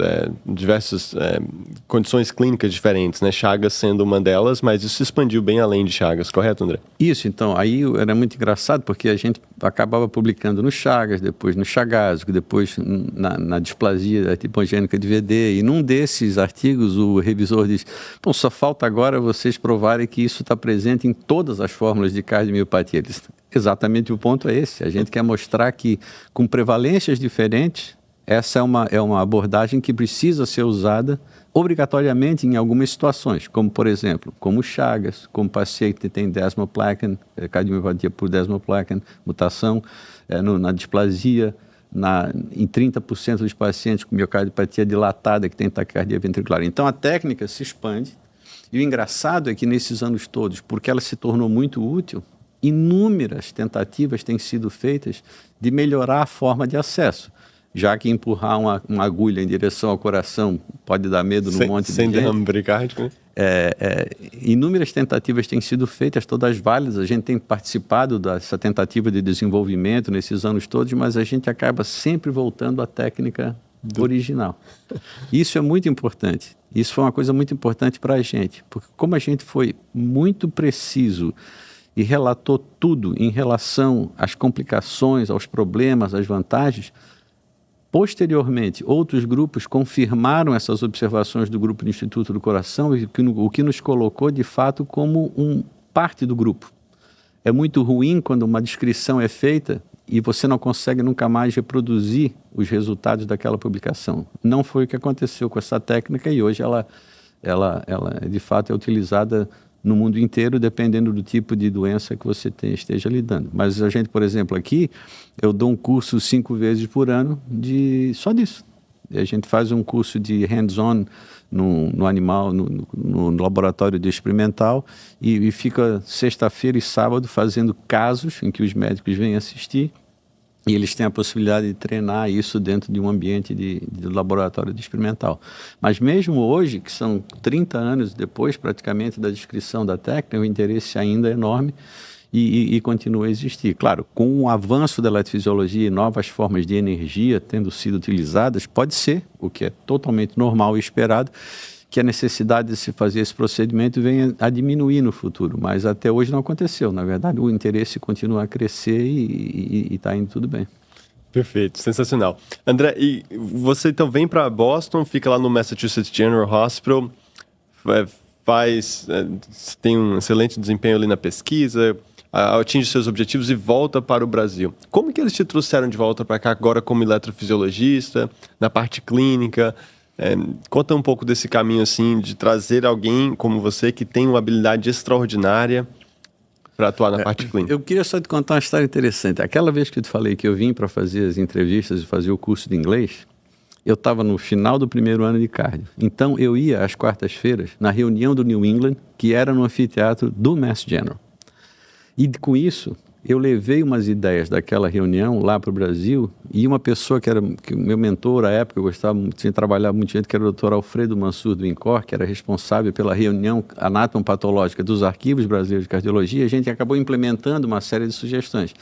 condições clínicas diferentes, né? Chagas sendo uma delas, mas isso se expandiu bem além de Chagas, correto, André?
Isso, então, aí era muito engraçado porque a gente acabava publicando no Chagas, depois no chagásico, depois na displasia tipogênica de VD, e num desses artigos o revisor diz, bom, só falta agora vocês provarem que isso está presente em todas as fórmulas de cardiomiopatia. Exatamente o ponto é esse, a gente quer mostrar que com prevalências diferentes, essa é uma abordagem que precisa ser usada obrigatoriamente em algumas situações, como, por exemplo, como Chagas, como paciente que tem desmoplakin, cardiomiopatia por desmoplakin, mutação, na displasia, em 30% dos pacientes com miocardiopatia dilatada que tem taquicardia ventricular. Então, a técnica se expande e o engraçado é que nesses anos todos, porque ela se tornou muito útil, inúmeras tentativas têm sido feitas de melhorar a forma de acesso. Já que empurrar uma agulha em direção ao coração pode dar medo num monte de gente.
Sem derrame pericárdico, né?
Inúmeras tentativas têm sido feitas, todas válidas. A gente tem participado dessa tentativa de desenvolvimento nesses anos todos, mas a gente acaba sempre voltando à técnica original. Isso é muito importante. Isso foi uma coisa muito importante para a gente, porque como a gente foi muito preciso e relatou tudo em relação às complicações, aos problemas, às vantagens, posteriormente, outros grupos confirmaram essas observações do grupo do Instituto do Coração, o que nos colocou, de fato, como parte do grupo. É muito ruim quando uma descrição é feita e você não consegue nunca mais reproduzir os resultados daquela publicação. Não foi o que aconteceu com essa técnica e hoje ela de fato, é utilizada no mundo inteiro, dependendo do tipo de doença que você esteja lidando. Mas a gente, por exemplo, aqui, eu dou um curso 5 vezes por ano só disso. E a gente faz um curso de hands-on no animal, no laboratório de experimental, e fica sexta-feira e sábado fazendo casos em que os médicos vêm assistir, e eles têm a possibilidade de treinar isso dentro de um ambiente de laboratório de experimental. Mas mesmo hoje, que são 30 anos depois praticamente da descrição da técnica, o interesse ainda é enorme e continua a existir. Claro, com o avanço da eletrofisiologia e novas formas de energia tendo sido utilizadas, pode ser, o que é totalmente normal e esperado, que a necessidade de se fazer esse procedimento venha a diminuir no futuro, mas até hoje não aconteceu. Na verdade, o interesse continua a crescer e está indo tudo bem.
Perfeito, sensacional. André, e você então vem para Boston, fica lá no Massachusetts General Hospital, tem um excelente desempenho ali na pesquisa, atinge seus objetivos e volta para o Brasil. Como que eles te trouxeram de volta para cá agora como eletrofisiologista, na parte clínica? Conta um pouco desse caminho assim de trazer alguém como você que tem uma habilidade extraordinária para atuar na parte clínica.
Eu queria só te contar uma história interessante. Aquela vez que eu te falei que eu vim para fazer as entrevistas e fazer o curso de inglês, eu estava no final do primeiro ano de cardio. Então, eu ia às quartas-feiras na reunião do New England, que era no anfiteatro do Mass General. E com isso, eu levei umas ideias daquela reunião lá para o Brasil e uma pessoa que meu mentor à época, eu gostava, tinha trabalhado muito gente, que era o Dr. Alfredo Mansur do INCOR, que era responsável pela reunião anátomo-patológica dos arquivos brasileiros de cardiologia, a gente acabou implementando uma série de sugestões.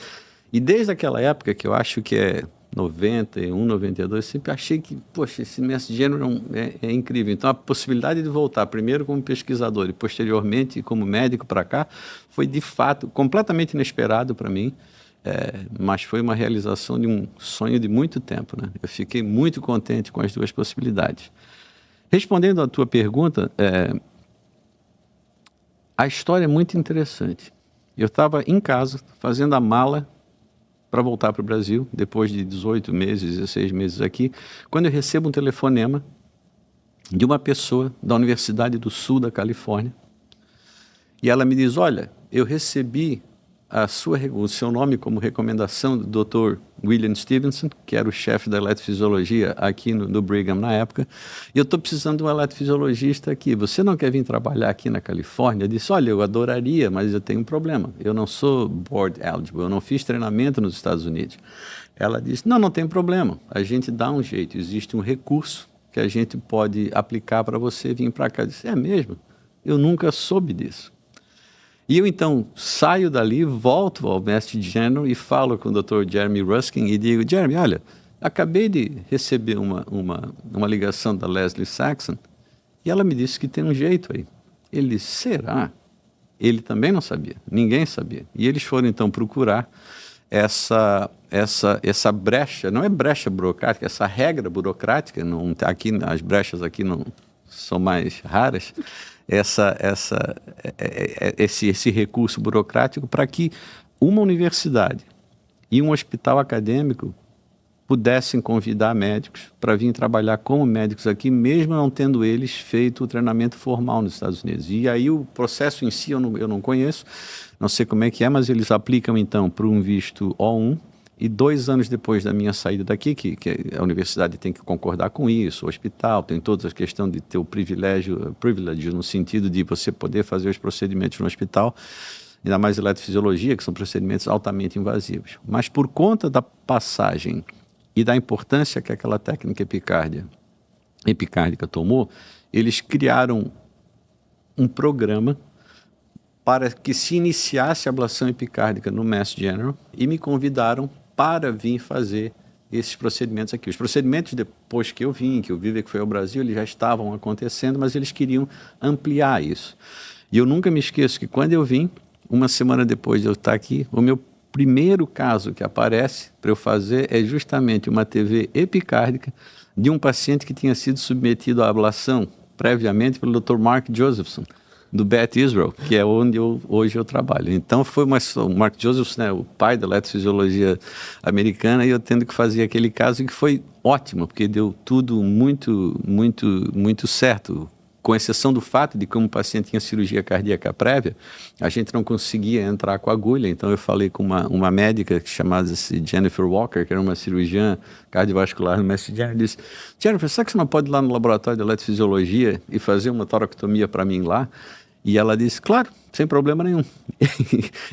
E desde aquela época, que eu acho que é 91, 92, sempre achei que, poxa, esse Mass General é incrível. Então, a possibilidade de voltar primeiro como pesquisador e posteriormente como médico para cá foi, de fato, completamente inesperado para mim, mas foi uma realização de um sonho de muito tempo, né? Eu fiquei muito contente com as duas possibilidades. Respondendo à tua pergunta, a história é muito interessante. Eu estava em casa, fazendo a mala para voltar para o Brasil, depois de 18 meses, 16 meses aqui, quando eu recebo um telefonema de uma pessoa da Universidade do Sul da Califórnia, e ela me diz, olha, eu recebi o seu nome como recomendação do Dr. William Stevenson, que era o chefe da eletrofisiologia aqui no Brigham na época, e eu estou precisando de um eletrofisiologista aqui. Você não quer vir trabalhar aqui na Califórnia? Eu disse, olha, eu adoraria, mas eu tenho um problema. Eu não sou board eligible, eu não fiz treinamento nos Estados Unidos. Ela disse, não tem problema, a gente dá um jeito, existe um recurso que a gente pode aplicar para você vir para cá. Eu disse, é mesmo? Eu nunca soube disso. E eu, então, saio dali, volto ao Mass General e falo com o Dr. Jeremy Ruskin e digo, Jeremy, olha, acabei de receber uma ligação da Leslie Saxon e ela me disse que tem um jeito aí. Ele disse, será? Ele também não sabia, ninguém sabia. E eles foram, então, procurar essa brecha, não é brecha burocrática, essa regra burocrática, aqui, as brechas aqui não são mais raras, esse recurso burocrático para que uma universidade e um hospital acadêmico pudessem convidar médicos para vir trabalhar como médicos aqui, mesmo não tendo eles feito o treinamento formal nos Estados Unidos. E aí o processo em si eu não conheço, não sei como é que é, mas eles aplicam então para um visto O1, e 2 anos depois da minha saída daqui, que a universidade tem que concordar com isso, o hospital tem toda a questão de ter o privilege no sentido de você poder fazer os procedimentos no hospital, ainda mais eletrofisiologia, que são procedimentos altamente invasivos. Mas por conta da passagem e da importância que aquela técnica epicárdica tomou, eles criaram um programa para que se iniciasse a ablação epicárdica no Mass General e me convidaram para vir fazer esses procedimentos aqui. Os procedimentos, depois que eu vim, que o Vivek foi ao Brasil, eles já estavam acontecendo, mas eles queriam ampliar isso. E eu nunca me esqueço que quando eu vim, uma semana depois de eu estar aqui, o meu primeiro caso que aparece para eu fazer é justamente uma TV epicárdica de um paciente que tinha sido submetido à ablação previamente pelo Dr. Mark Josephson, do Beth Israel, que é onde hoje eu trabalho. Então foi o Mark Josephson, né, o pai da eletrofisiologia americana, e eu tendo que fazer aquele caso que foi ótimo, porque deu tudo muito, muito, muito certo, com exceção do fato de que como o paciente tinha cirurgia cardíaca prévia, a gente não conseguia entrar com a agulha, então eu falei com uma médica chamada-se Jennifer Walker, que era uma cirurgiã cardiovascular no Mass General, e disse, Jennifer, será que você não pode ir lá no laboratório de eletrofisiologia e fazer uma toractomia para mim lá? E ela disse, claro, sem problema nenhum.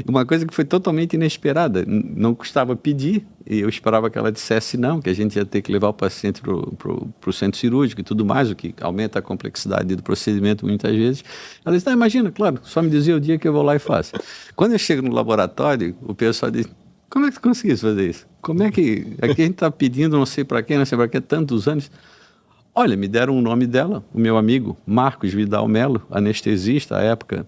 Uma coisa que foi totalmente inesperada, não custava pedir, e eu esperava que ela dissesse não, que a gente ia ter que levar o paciente para o centro cirúrgico e tudo mais, o que aumenta a complexidade do procedimento muitas vezes. Ela disse, imagina, claro, só me dizia o dia que eu vou lá e faço. Quando eu chego no laboratório, o pessoal diz, como é que tu conseguiste fazer isso? Como é que, aqui a gente está pedindo não sei para quem, tantos anos. Olha, me deram o nome dela, o meu amigo Marcos Vidal Melo, anestesista à época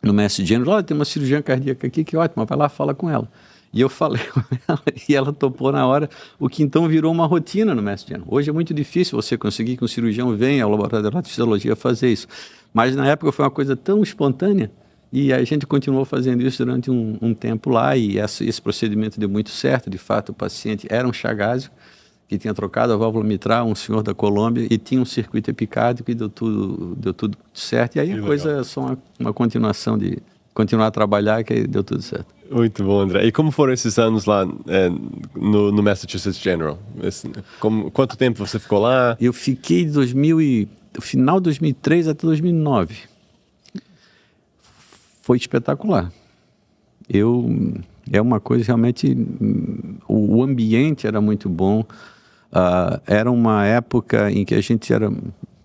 no Mass General. Olha, tem uma cirurgiã cardíaca aqui, que ótimo, vai lá, fala com ela. E eu falei com ela e ela topou na hora, o que então virou uma rotina no Mass General. Hoje é muito difícil você conseguir que um cirurgião venha ao laboratório de eletrofisiologia fazer isso. Mas na época foi uma coisa tão espontânea e a gente continuou fazendo isso durante um tempo lá e esse procedimento deu muito certo. De fato, o paciente era um Chagasio, que tinha trocado a válvula mitral, um senhor da Colômbia, e tinha um circuito epicárdico e deu tudo certo. E aí a coisa é só uma continuação de continuar a trabalhar, que aí deu tudo certo.
Muito bom, André. E como foram esses anos lá no Massachusetts General? Quanto tempo você ficou lá?
Eu fiquei do final de 2003 até 2009. Foi espetacular. É uma coisa realmente... O ambiente era muito bom. Era uma época em que a gente era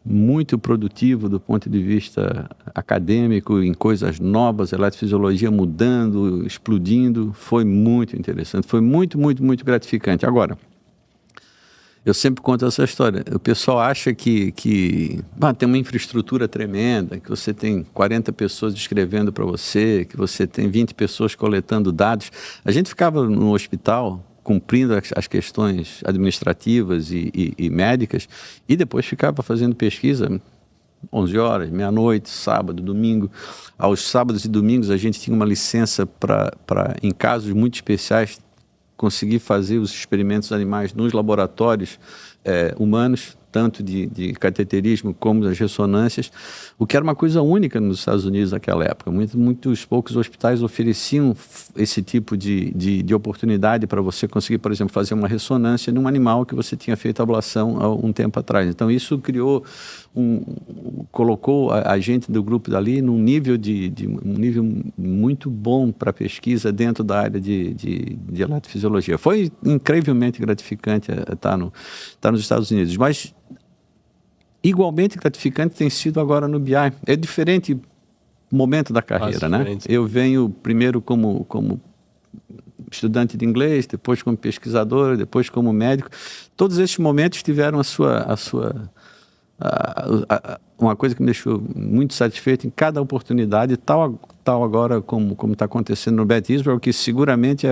muito produtivo do ponto de vista acadêmico, em coisas novas, eletrofisiologia mudando, explodindo. Foi muito interessante, foi muito, muito, muito gratificante. Agora, eu sempre conto essa história. O pessoal acha que tem uma infraestrutura tremenda, que você tem 40 pessoas escrevendo para você, que você tem 20 pessoas coletando dados. A gente ficava no hospital cumprindo as questões administrativas e médicas, e depois ficava fazendo pesquisa 11 horas, meia-noite, sábado, domingo. Aos sábados e domingos a gente tinha uma licença para, em casos muito especiais, conseguir fazer os experimentos animais nos laboratórios humanos, tanto de cateterismo como das ressonâncias, o que era uma coisa única nos Estados Unidos naquela época. Muitos poucos hospitais ofereciam esse tipo de oportunidade para você conseguir, por exemplo, fazer uma ressonância num animal que você tinha feito ablação há um tempo atrás. Então, isso colocou a gente do grupo dali num nível um nível muito bom para pesquisa dentro da área de eletrofisiologia. Foi incrivelmente gratificante estar nos Estados Unidos, mas igualmente gratificante tem sido agora no BI. É diferente momento da carreira, né? Eu venho primeiro como estudante de inglês, depois como pesquisador, depois como médico. Todos esses momentos tiveram uma coisa que me deixou muito satisfeito em cada oportunidade, tal agora como está acontecendo no Beth Israel, que seguramente é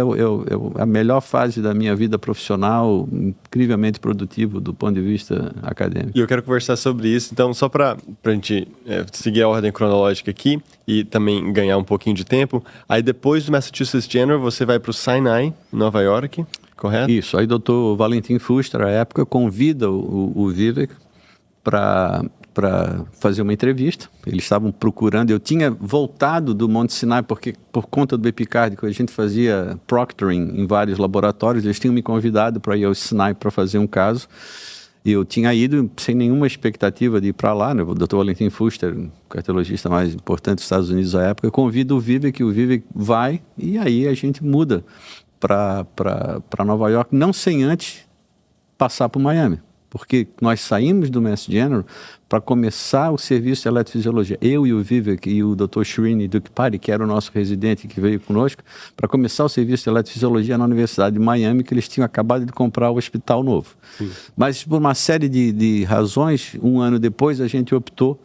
a melhor fase da minha vida profissional, incrivelmente produtivo do ponto de vista acadêmico.
E eu quero conversar sobre isso, então só para a gente seguir a ordem cronológica aqui e também ganhar um pouquinho de tempo, aí depois do Massachusetts General você vai para o Sinai, Nova York, correto?
Isso, aí o Dr. Valentin Fuster, à época, convida o Vivek para fazer uma entrevista. Eles estavam procurando, eu tinha voltado do Monte Sinai porque por conta do epicárdico a gente fazia proctoring em vários laboratórios, eles tinham me convidado para ir ao Sinai para fazer um caso, e eu tinha ido sem nenhuma expectativa de ir para lá, né? O Dr. Valentin Fuster, o cardiologista mais importante dos Estados Unidos à época, convida o Vivek vai, e aí a gente muda para Nova York, não sem antes passar por Miami. Porque nós saímos do Mass General para começar o serviço de eletrofisiologia. Eu e o Vivek e o Dr. Srini Dukpari, que era o nosso residente que veio conosco, para começar o serviço de eletrofisiologia na Universidade de Miami, que eles tinham acabado de comprar o hospital novo. Sim. Mas por uma série de razões, um ano depois a gente optou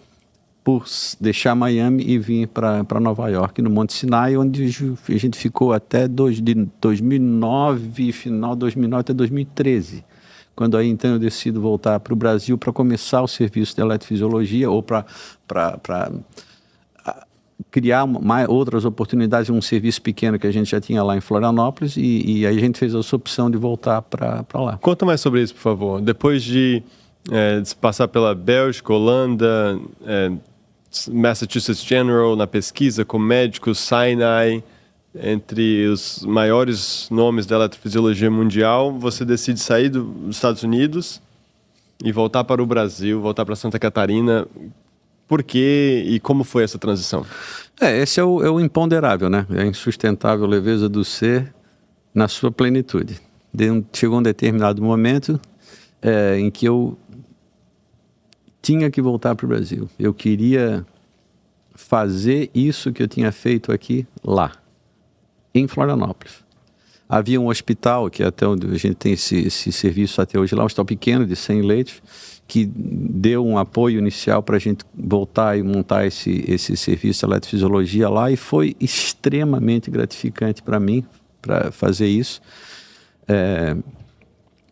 por deixar Miami e vir para Nova York, no Monte Sinai, onde a gente ficou até de 2009, final de 2009 até 2013. Quando aí então eu decido voltar para o Brasil para começar o serviço de eletrofisiologia ou para criar outras oportunidades, um serviço pequeno que a gente já tinha lá em Florianópolis e aí a gente fez essa opção de voltar para lá.
Conta mais sobre isso, por favor. Depois de passar pela Bélgica, Holanda, Massachusetts General, na pesquisa com médicos, Sinai, entre os maiores nomes da eletrofisiologia mundial, você decide sair dos Estados Unidos e voltar para o Brasil, voltar para Santa Catarina. Por quê e como foi essa transição?
Esse é o imponderável, né? É a insustentável leveza do ser na sua plenitude. Chegou um determinado momento em que eu tinha que voltar para o Brasil. Eu queria fazer isso que eu tinha feito aqui lá, em Florianópolis. Havia um hospital, que até onde a gente tem esse serviço até hoje lá, um hospital pequeno de 100 leitos, que deu um apoio inicial para a gente voltar e montar esse serviço de eletrofisiologia lá, e foi extremamente gratificante para mim, para fazer isso.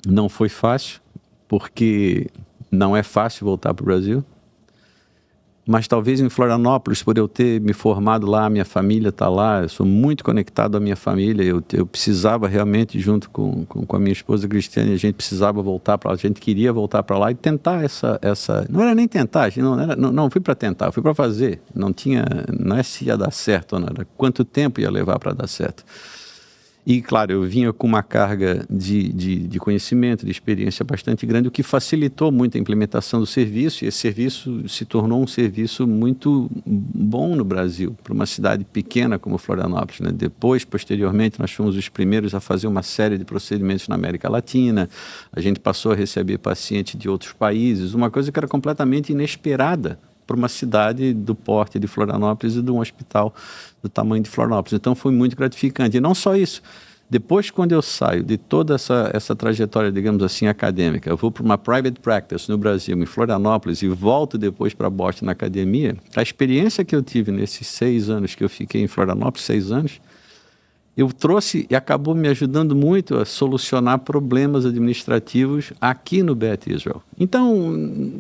Não foi fácil, porque não é fácil voltar para o Brasil. Mas talvez em Florianópolis, por eu ter me formado lá, minha família está lá, eu sou muito conectado à minha família, eu precisava realmente, junto com a minha esposa Cristiane, a gente precisava voltar para lá, a gente queria voltar para lá e tentar essa... Não era nem tentar, não fui para tentar, fui para fazer. Não é se ia dar certo ou não, era quanto tempo ia levar para dar certo. E, claro, eu vinha com uma carga de conhecimento, de experiência bastante grande, o que facilitou muito a implementação do serviço, e esse serviço se tornou um serviço muito bom no Brasil, para uma cidade pequena como Florianópolis, né? Depois, posteriormente, nós fomos os primeiros a fazer uma série de procedimentos na América Latina, a gente passou a receber pacientes de outros países, uma coisa que era completamente inesperada para uma cidade do porte de Florianópolis e de um hospital do tamanho de Florianópolis. Então foi muito gratificante. E não só isso, depois quando eu saio de toda essa trajetória, digamos assim, acadêmica, eu vou para uma private practice no Brasil, em Florianópolis, e volto depois para Boston na academia, a experiência que eu tive nesses 6 anos que eu fiquei em Florianópolis, 6 anos, eu trouxe e acabou me ajudando muito a solucionar problemas administrativos aqui no Beth Israel. Então,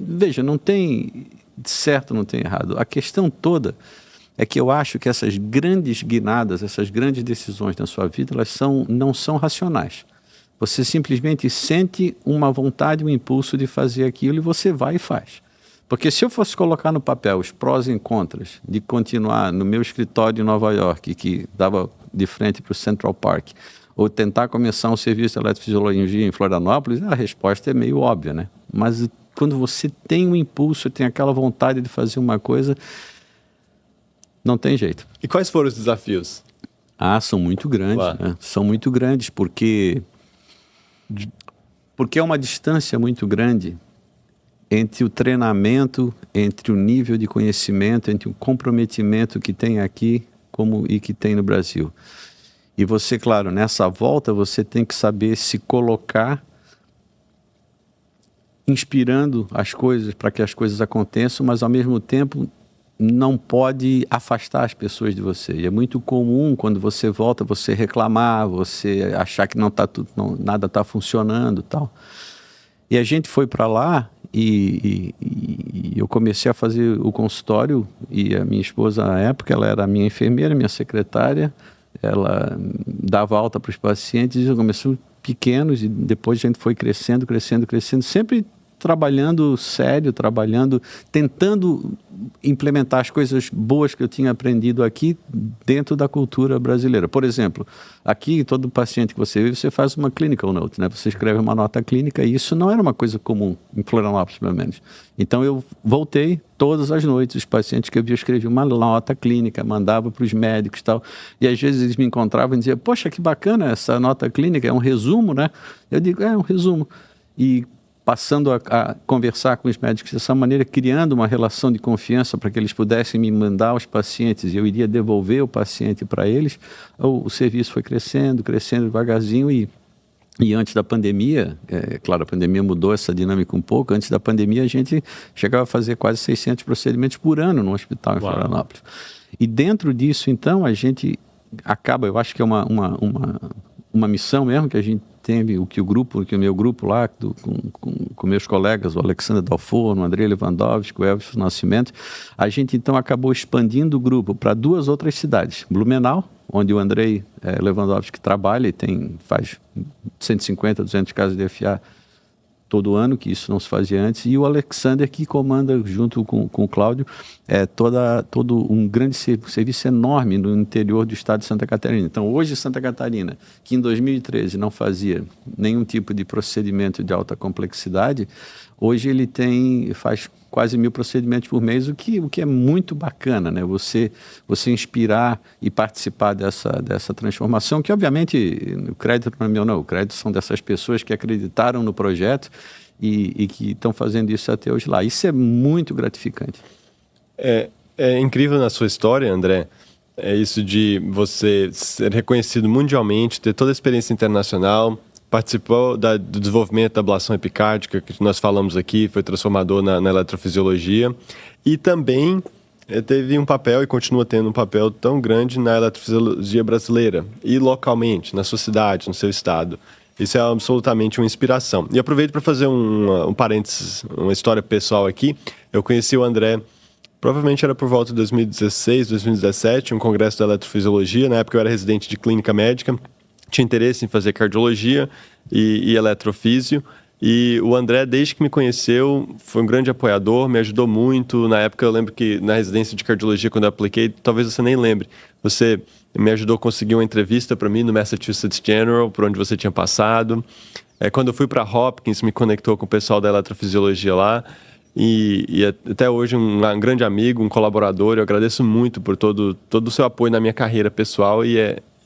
veja, não tem certo, não tem errado. A questão toda é que eu acho que essas grandes guinadas, essas grandes decisões na sua vida, elas não são racionais. Você simplesmente sente uma vontade, um impulso de fazer aquilo e você vai e faz. Porque se eu fosse colocar no papel os prós e contras de continuar no meu escritório em Nova York, que dava de frente para o Central Park, ou tentar começar um serviço de eletrofisiologia em Florianópolis, a resposta é meio óbvia, né? Mas quando você tem um impulso, tem aquela vontade de fazer uma coisa, não tem jeito.
E quais foram os desafios?
São muito grandes, né? São muito grandes, porque é uma distância muito grande entre o treinamento, entre o nível de conhecimento, entre o comprometimento que tem aqui e que tem no Brasil. E você, claro, nessa volta, você tem que saber se colocar inspirando as coisas para que as coisas aconteçam, mas ao mesmo tempo não pode afastar as pessoas de você. E é muito comum quando você volta, você reclamar, você achar que nada está funcionando, tal. E a gente foi para lá e eu comecei a fazer o consultório, e a minha esposa na época, ela era minha enfermeira, minha secretária, ela dava alta para os pacientes, e começou pequenos e depois a gente foi crescendo, sempre trabalhando sério, tentando implementar as coisas boas que eu tinha aprendido aqui dentro da cultura brasileira. Por exemplo, aqui todo paciente que você vê, você faz uma clinical note, né? Você escreve uma nota clínica, e isso não era uma coisa comum em Florianópolis, pelo menos. Então eu voltei todas as noites, os pacientes que eu via, eu escrevia uma nota clínica, mandava para os médicos e tal, e às vezes eles me encontravam e diziam, poxa, que bacana essa nota clínica, é um resumo, né? Eu digo, é um resumo. E passando a conversar com os médicos dessa maneira, criando uma relação de confiança para que eles pudessem me mandar os pacientes e eu iria devolver o paciente para eles, o serviço foi crescendo devagarzinho, e antes da pandemia, claro, a pandemia mudou essa dinâmica um pouco, antes da pandemia a gente chegava a fazer quase 600 procedimentos por ano no hospital em Florianópolis. E dentro disso, então, a gente acaba, eu acho que é uma missão mesmo que a gente teve, o meu grupo lá, com meus colegas, o Alexandre Dalforno, o Andrei Lewandowski, o Elvis Nascimento, a gente então acabou expandindo o grupo para 2 outras cidades. Blumenau, onde o Andrei Lewandowski trabalha e faz 150, 200 casos de FA todo ano, que isso não se fazia antes, e o Alexander, que comanda, junto com o Cláudio, todo um grande serviço enorme no interior do estado de Santa Catarina. Então, hoje, Santa Catarina, que em 2013 não fazia nenhum tipo de procedimento de alta complexidade, hoje ele faz quase 1000 procedimentos por mês, o que é muito bacana, né? Você inspirar e participar dessa transformação, que obviamente o crédito não é meu, não, o crédito são dessas pessoas que acreditaram no projeto e que estão fazendo isso até hoje lá. Isso é muito gratificante.
É incrível na sua história, André, isso de você ser reconhecido mundialmente, ter toda a experiência internacional, participou do desenvolvimento da ablação epicárdica, que nós falamos aqui, foi transformador na eletrofisiologia, e também teve um papel e continua tendo um papel tão grande na eletrofisiologia brasileira e localmente, na sua cidade, no seu estado. Isso é absolutamente uma inspiração. E aproveito para fazer um parênteses, uma história pessoal aqui. Eu conheci o André, provavelmente era por volta de 2016, 2017, um congresso da eletrofisiologia. Na época eu era residente de clínica médica, tinha interesse em fazer cardiologia e eletrofísio. E o André, desde que me conheceu, foi um grande apoiador, me ajudou muito. Na época eu lembro que na residência de cardiologia, quando eu apliquei, talvez você nem lembre, você me ajudou a conseguir uma entrevista para mim no Massachusetts General, por onde você tinha passado. Quando eu fui para Hopkins, me conectou com o pessoal da eletrofisiologia lá. E até hoje um grande amigo, um colaborador. Eu agradeço muito por todo o seu apoio na minha carreira pessoal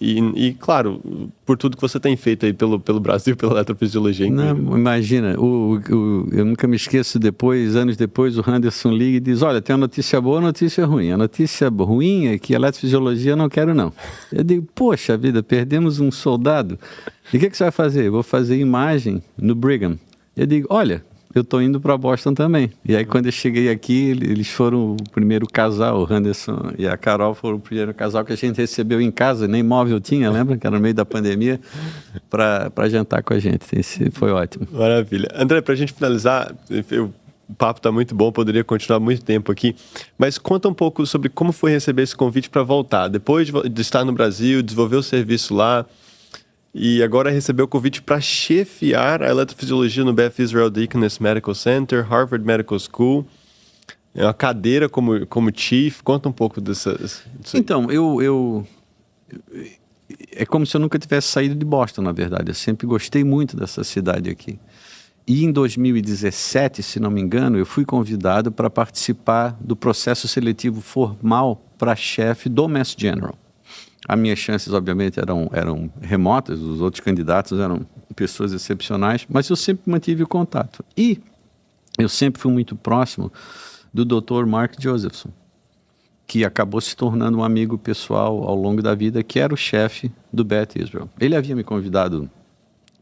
e claro, por tudo que você tem feito aí pelo Brasil, pela eletrofisiologia.
Não, imagina, eu nunca me esqueço, anos depois, o Henderson liga e diz, olha, tem uma notícia boa e uma notícia ruim. A notícia ruim é que a eletrofisiologia eu não quero não. Eu digo, poxa vida, perdemos um soldado. E o que você vai fazer? Eu vou fazer imagem no Brigham. Eu digo, olha, eu estou indo para Boston também. E aí, quando eu cheguei aqui, eles foram o primeiro casal, o Henderson e a Carol foram o primeiro casal que a gente recebeu em casa, nem móvel tinha, lembra? Que era no meio da pandemia, para jantar com a gente. Esse foi ótimo.
Maravilha. André, para a gente finalizar, o papo está muito bom, poderia continuar muito tempo aqui, mas conta um pouco sobre como foi receber esse convite para voltar. Depois de estar no Brasil, desenvolver o serviço lá, e agora recebeu o convite para chefiar a eletrofisiologia no Beth Israel Deaconess Medical Center, Harvard Medical School. É uma cadeira como chief. Conta um pouco disso.
Então, é como se eu nunca tivesse saído de Boston, na verdade. Eu sempre gostei muito dessa cidade aqui. E em 2017, se não me engano, eu fui convidado para participar do processo seletivo formal para chefe do Mass General. As minhas chances, obviamente, eram remotas, os outros candidatos eram pessoas excepcionais, mas eu sempre mantive o contato. E eu sempre fui muito próximo do Dr. Mark Josephson, que acabou se tornando um amigo pessoal ao longo da vida, que era o chefe do Beth Israel. Ele havia me convidado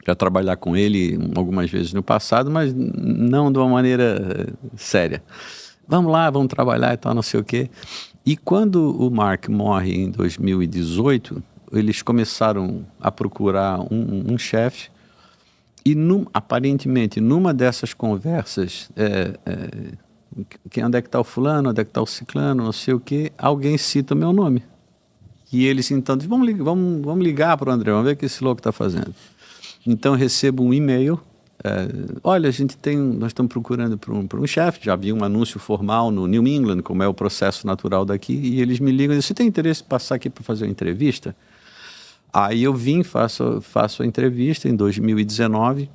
para trabalhar com ele algumas vezes no passado, mas não de uma maneira séria. Vamos lá, vamos trabalhar e tal, não sei o quê. E quando o Mark morre em 2018, eles começaram a procurar um chefe e, aparentemente, numa dessas conversas, onde é que está o fulano, onde é que está o ciclano, não sei o quê, alguém cita o meu nome. E eles, então, dizem, vamos ligar para o André, vamos ver o que esse louco está fazendo. Então, eu recebo um e-mail. Olha, nós estamos procurando por um chefe, já havia um anúncio formal no New England, como é o processo natural daqui, e eles me ligam e dizem, você tem interesse em passar aqui para fazer uma entrevista? Aí eu faço a entrevista em 2019,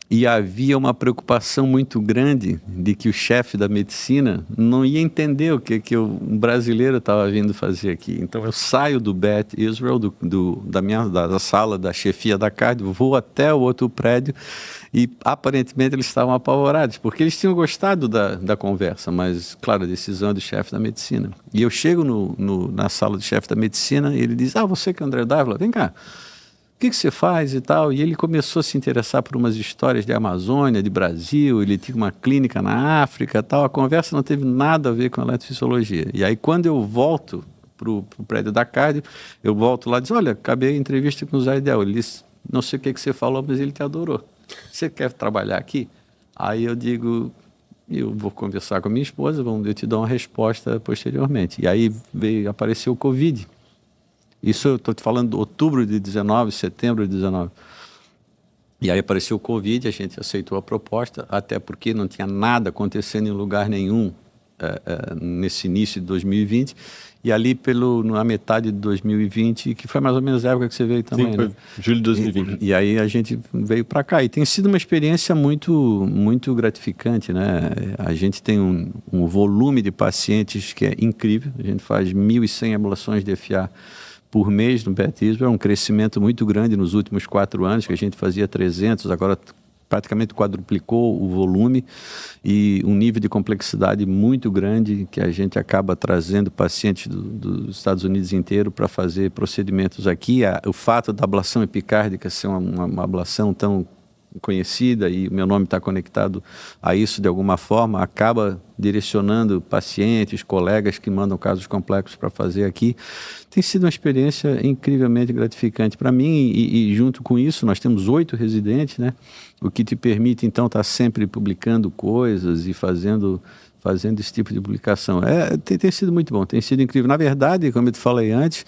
e havia uma preocupação muito grande de que o chefe da medicina não ia entender o que um brasileiro estava vindo fazer aqui. Então eu saio do Beth Israel, da sala da chefia da cardio, vou até o outro prédio e aparentemente eles estavam apavorados, porque eles tinham gostado da conversa, mas claro, a decisão é do chefe da medicina. E eu chego na sala do chefe da medicina e ele diz, você que é André Dávila, vem cá. O que você faz e tal? E ele começou a se interessar por umas histórias de Amazônia, de Brasil, ele tinha uma clínica na África e tal. A conversa não teve nada a ver com a eletrofisiologia. E aí, quando eu volto para o prédio da cardio, eu volto lá e diz, olha, acabei a entrevista com o Zaidel. Ele disse, não sei o que você falou, mas ele te adorou. Você quer trabalhar aqui? Aí eu digo, eu vou conversar com a minha esposa, eu te dou uma resposta posteriormente. E aí apareceu o Covid. Isso eu estou te falando de outubro de 19, setembro de 19. E aí apareceu o Covid, a gente aceitou a proposta, até porque não tinha nada acontecendo em lugar nenhum nesse início de 2020. E ali na metade de 2020, que foi mais ou menos a época que você veio também. Sim, foi
julho de 2020.
E aí a gente veio para cá. E tem sido uma experiência muito, muito gratificante, né? A gente tem um volume de pacientes que é incrível. A gente faz 1.100 ablações de FA por mês no Beth Israel, um crescimento muito grande nos últimos 4 anos, que a gente fazia 300, agora praticamente quadruplicou o volume e um nível de complexidade muito grande que a gente acaba trazendo pacientes dos Estados Unidos inteiro para fazer procedimentos aqui. O fato da ablação epicárdica ser uma ablação tão conhecida e o meu nome está conectado a isso de alguma forma, acaba direcionando pacientes, colegas que mandam casos complexos para fazer aqui. Tem sido uma experiência incrivelmente gratificante para mim e junto com isso nós temos 8 residentes, né? O que te permite então estar sempre publicando coisas e fazendo esse tipo de publicação. Tem sido muito bom, tem sido incrível. Na verdade, como eu te falei antes,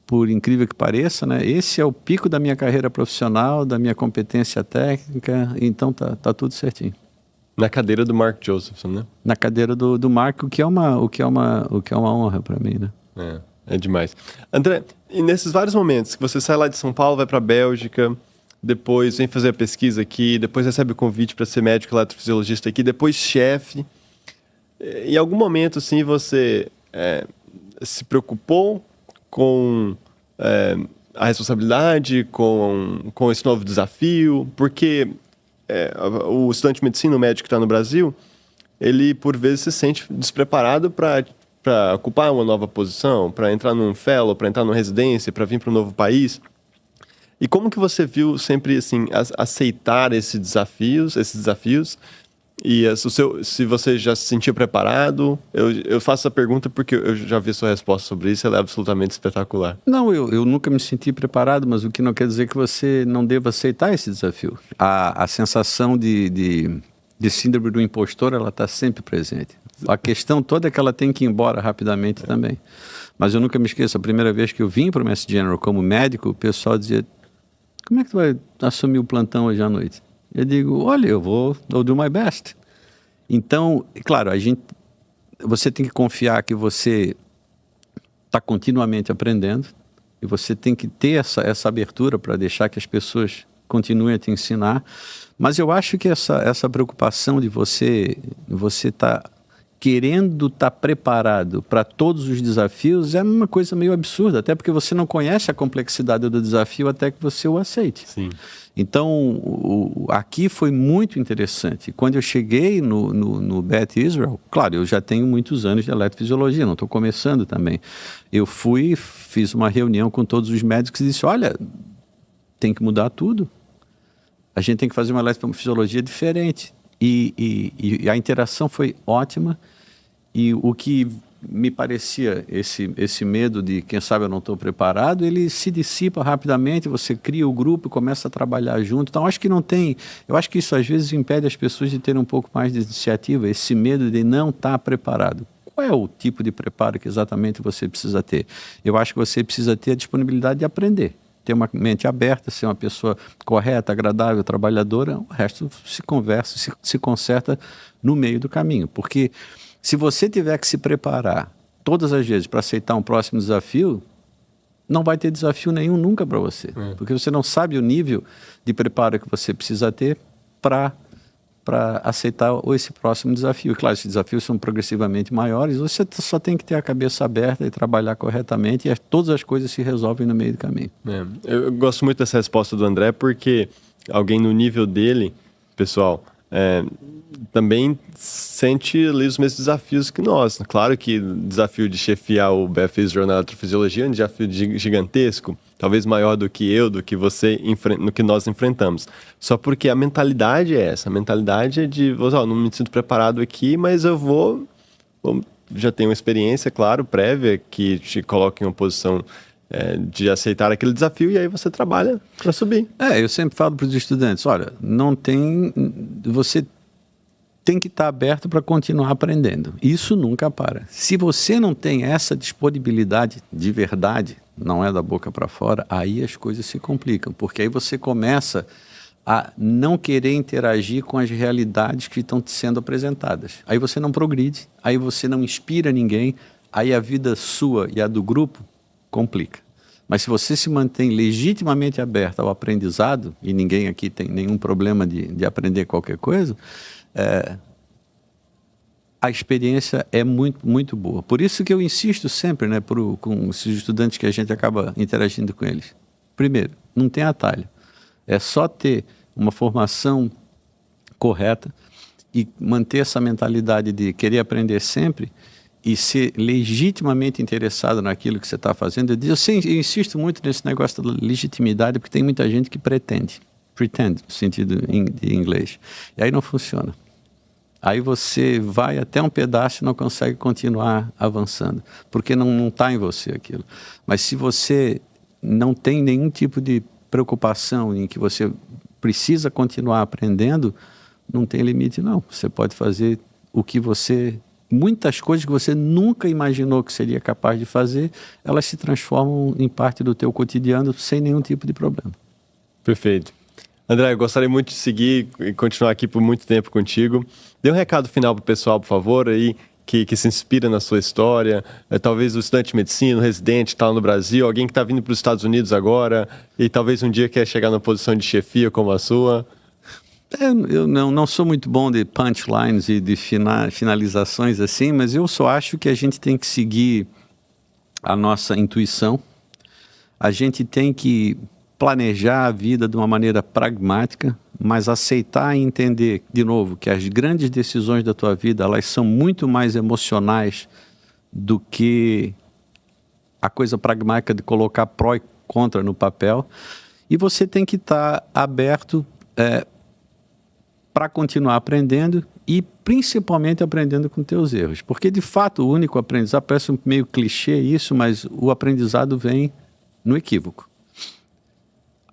por incrível que pareça, né, esse é o pico da minha carreira profissional, da minha competência técnica, então tá tudo certinho.
Na cadeira do Mark Josephson, né?
Na cadeira do Mark, o que é uma honra para mim, né?
É demais. André, e nesses vários momentos que você sai lá de São Paulo, vai para a Bélgica, depois vem fazer a pesquisa aqui, depois recebe o convite para ser médico eletrofisiologista aqui, depois chefe, em algum momento, assim, você se preocupou com a responsabilidade, com esse novo desafio? Porque o estudante de medicina, o médico que está no Brasil, ele, por vezes, se sente despreparado para ocupar uma nova posição, para entrar num fellow, para entrar numa residência, para vir para um novo país. E como que você viu sempre, assim, aceitar esses desafios, e se você já se sentia preparado? Eu faço essa pergunta porque eu já vi sua resposta sobre isso, ela é absolutamente espetacular.
Não, eu nunca me senti preparado, mas o que não quer dizer que você não deva aceitar esse desafio. A sensação de síndrome do impostor, ela está sempre presente. A questão toda é que ela tem que ir embora rapidamente também. Mas eu nunca me esqueço, a primeira vez que eu vim para o Mass General como médico, o pessoal dizia, como é que tu vai assumir o plantão hoje à noite? Eu digo, olha, I'll do my best. Então, claro, você tem que confiar que você está continuamente aprendendo e você tem que ter essa abertura para deixar que as pessoas continuem a te ensinar. Mas eu acho que essa preocupação de você estar querendo estar preparado para todos os desafios é uma coisa meio absurda, até porque você não conhece a complexidade do desafio até que você o aceite.
Sim.
Então, aqui foi muito interessante. Quando eu cheguei no Beth Israel, claro, eu já tenho muitos anos de eletrofisiologia, não estou começando também. Eu fiz uma reunião com todos os médicos e disse, olha, tem que mudar tudo. A gente tem que fazer uma eletrofisiologia diferente. E a interação foi ótima. E o que me parecia, esse medo de, quem sabe eu não estou preparado, ele se dissipa rapidamente, você cria o grupo e começa a trabalhar junto. Então, eu acho que isso às vezes impede as pessoas de terem um pouco mais de iniciativa, esse medo de não estar preparado. Qual é o tipo de preparo que exatamente você precisa ter? Eu acho que você precisa ter a disponibilidade de aprender, ter uma mente aberta, ser uma pessoa correta, agradável, trabalhadora, o resto se conversa, se conserta no meio do caminho. Porque se você tiver que se preparar todas as vezes para aceitar um próximo desafio, não vai ter desafio nenhum nunca para você. Porque você não sabe o nível de preparo que você precisa ter para aceitar esse próximo desafio. E, claro, esses desafios são progressivamente maiores, você só tem que ter a cabeça aberta e trabalhar corretamente e todas as coisas se resolvem no meio do caminho.
Eu gosto muito dessa resposta do André, porque alguém no nível dele, pessoal, também sente ali os mesmos desafios que nós. Claro que o desafio de chefiar o Beth Israel na eletrofisiologia é um desafio gigantesco, talvez maior do que eu, do que você, no que nós enfrentamos. Só porque a mentalidade é essa, a mentalidade é de, não me sinto preparado aqui, mas eu já tenho uma experiência, claro, prévia, que te coloca em uma posição de aceitar aquele desafio e aí você trabalha para subir.
Eu sempre falo para os estudantes, olha, você tem que estar aberto para continuar aprendendo. Isso nunca para. Se você não tem essa disponibilidade de verdade, não é da boca para fora, aí as coisas se complicam, porque aí você começa a não querer interagir com as realidades que estão te sendo apresentadas. Aí você não progride, aí você não inspira ninguém, aí a vida sua e a do grupo complica. Mas se você se mantém legitimamente aberto ao aprendizado, e ninguém aqui tem nenhum problema de aprender qualquer coisa, a experiência é muito, muito boa. Por isso que eu insisto sempre, né, com esses estudantes que a gente acaba interagindo com eles. Primeiro, não tem atalho. É só ter uma formação correta e manter essa mentalidade de querer aprender sempre e ser legitimamente interessado naquilo que você está fazendo. Eu insisto muito nesse negócio da legitimidade, porque tem muita gente que pretende. pretend, no sentido de inglês. E aí não funciona. Aí você vai até um pedaço e não consegue continuar avançando, porque não está em você aquilo. Mas se você não tem nenhum tipo de preocupação em que você precisa continuar aprendendo, não tem limite não. Você pode fazer muitas coisas que você nunca imaginou que seria capaz de fazer, elas se transformam em parte do teu cotidiano sem nenhum tipo de problema.
Perfeito. André, eu gostaria muito de seguir e continuar aqui por muito tempo contigo. Dê um recado final para o pessoal, por favor, aí, que se inspira na sua história. Talvez o estudante de medicina, o residente que está lá no Brasil, alguém que está vindo para os Estados Unidos agora e talvez um dia quer chegar numa posição de chefia como a sua.
Eu não sou muito bom de punchlines e de finalizações assim, mas eu só acho que a gente tem que seguir a nossa intuição. A gente tem que planejar a vida de uma maneira pragmática, mas aceitar e entender, de novo, que as grandes decisões da tua vida, elas são muito mais emocionais do que a coisa pragmática de colocar pró e contra no papel. E você tem que estar aberto para continuar aprendendo e principalmente aprendendo com teus erros. Porque, de fato, o único aprendizado, parece meio clichê isso, mas o aprendizado vem no equívoco.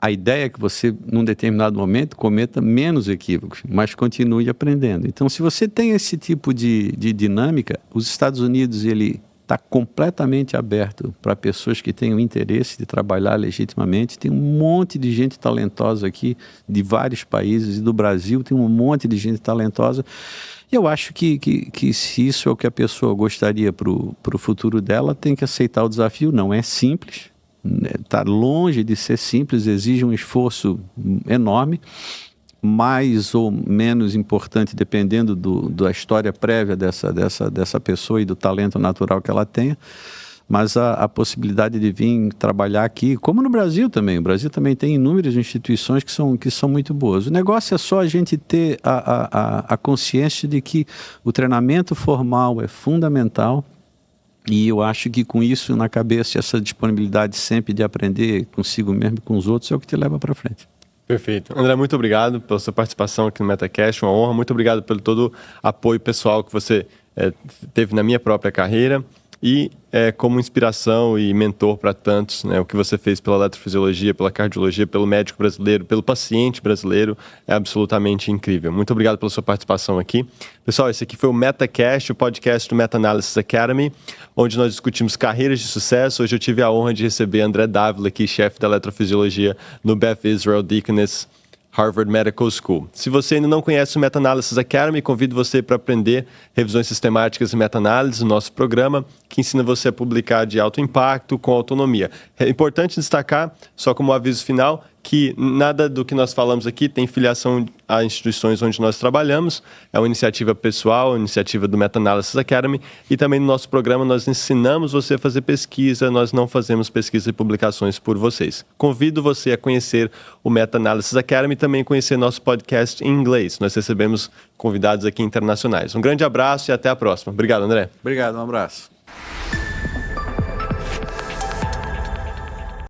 A ideia é que você, num determinado momento, cometa menos equívocos, mas continue aprendendo. Então, se você tem esse tipo de dinâmica, os Estados Unidos, ele está completamente aberto para pessoas que tenham interesse de trabalhar legitimamente. Tem um monte de gente talentosa aqui, de vários países, e do Brasil tem um monte de gente talentosa. E eu acho que se isso é o que a pessoa gostaria para o futuro dela, tem que aceitar o desafio. Não é simples. Está longe de ser simples, exige um esforço enorme, mais ou menos importante, dependendo da história prévia dessa pessoa e do talento natural que ela tenha, mas a possibilidade de vir trabalhar aqui, como no Brasil também. O Brasil também tem inúmeras instituições que são muito boas. O negócio é só a gente ter a consciência de que o treinamento formal é fundamental. E eu acho que com isso na cabeça, essa disponibilidade sempre de aprender consigo mesmo e com os outros é o que te leva para frente.
Perfeito. André, muito obrigado pela sua participação aqui no MetaCast, uma honra. Muito obrigado pelo todo o apoio pessoal que você teve na minha própria carreira e como inspiração e mentor para tantos, né? O que você fez pela eletrofisiologia, pela cardiologia, pelo médico brasileiro, pelo paciente brasileiro é absolutamente incrível. Muito obrigado pela sua participação aqui. Pessoal, esse aqui foi o MetaCast, o podcast do Meta Analysis Academy, onde nós discutimos carreiras de sucesso. Hoje eu tive a honra de receber André Dávila, aqui, chefe da eletrofisiologia no Beth Israel Deaconess Harvard Medical School. Se você ainda não conhece o Meta Analysis Academy, convido você para aprender revisões sistemáticas e meta-análise, o nosso programa, que ensina você a publicar de alto impacto com autonomia. É importante destacar, só como aviso final, que nada do que nós falamos aqui tem filiação a instituições onde nós trabalhamos. É uma iniciativa pessoal, uma iniciativa do Meta Analysis Academy, e também no nosso programa nós ensinamos você a fazer pesquisa, nós não fazemos pesquisa e publicações por vocês. Convido você a conhecer o Meta Analysis Academy e também conhecer nosso podcast em inglês. Nós recebemos convidados aqui internacionais. Um grande abraço e até a próxima. Obrigado, André.
Obrigado, um abraço.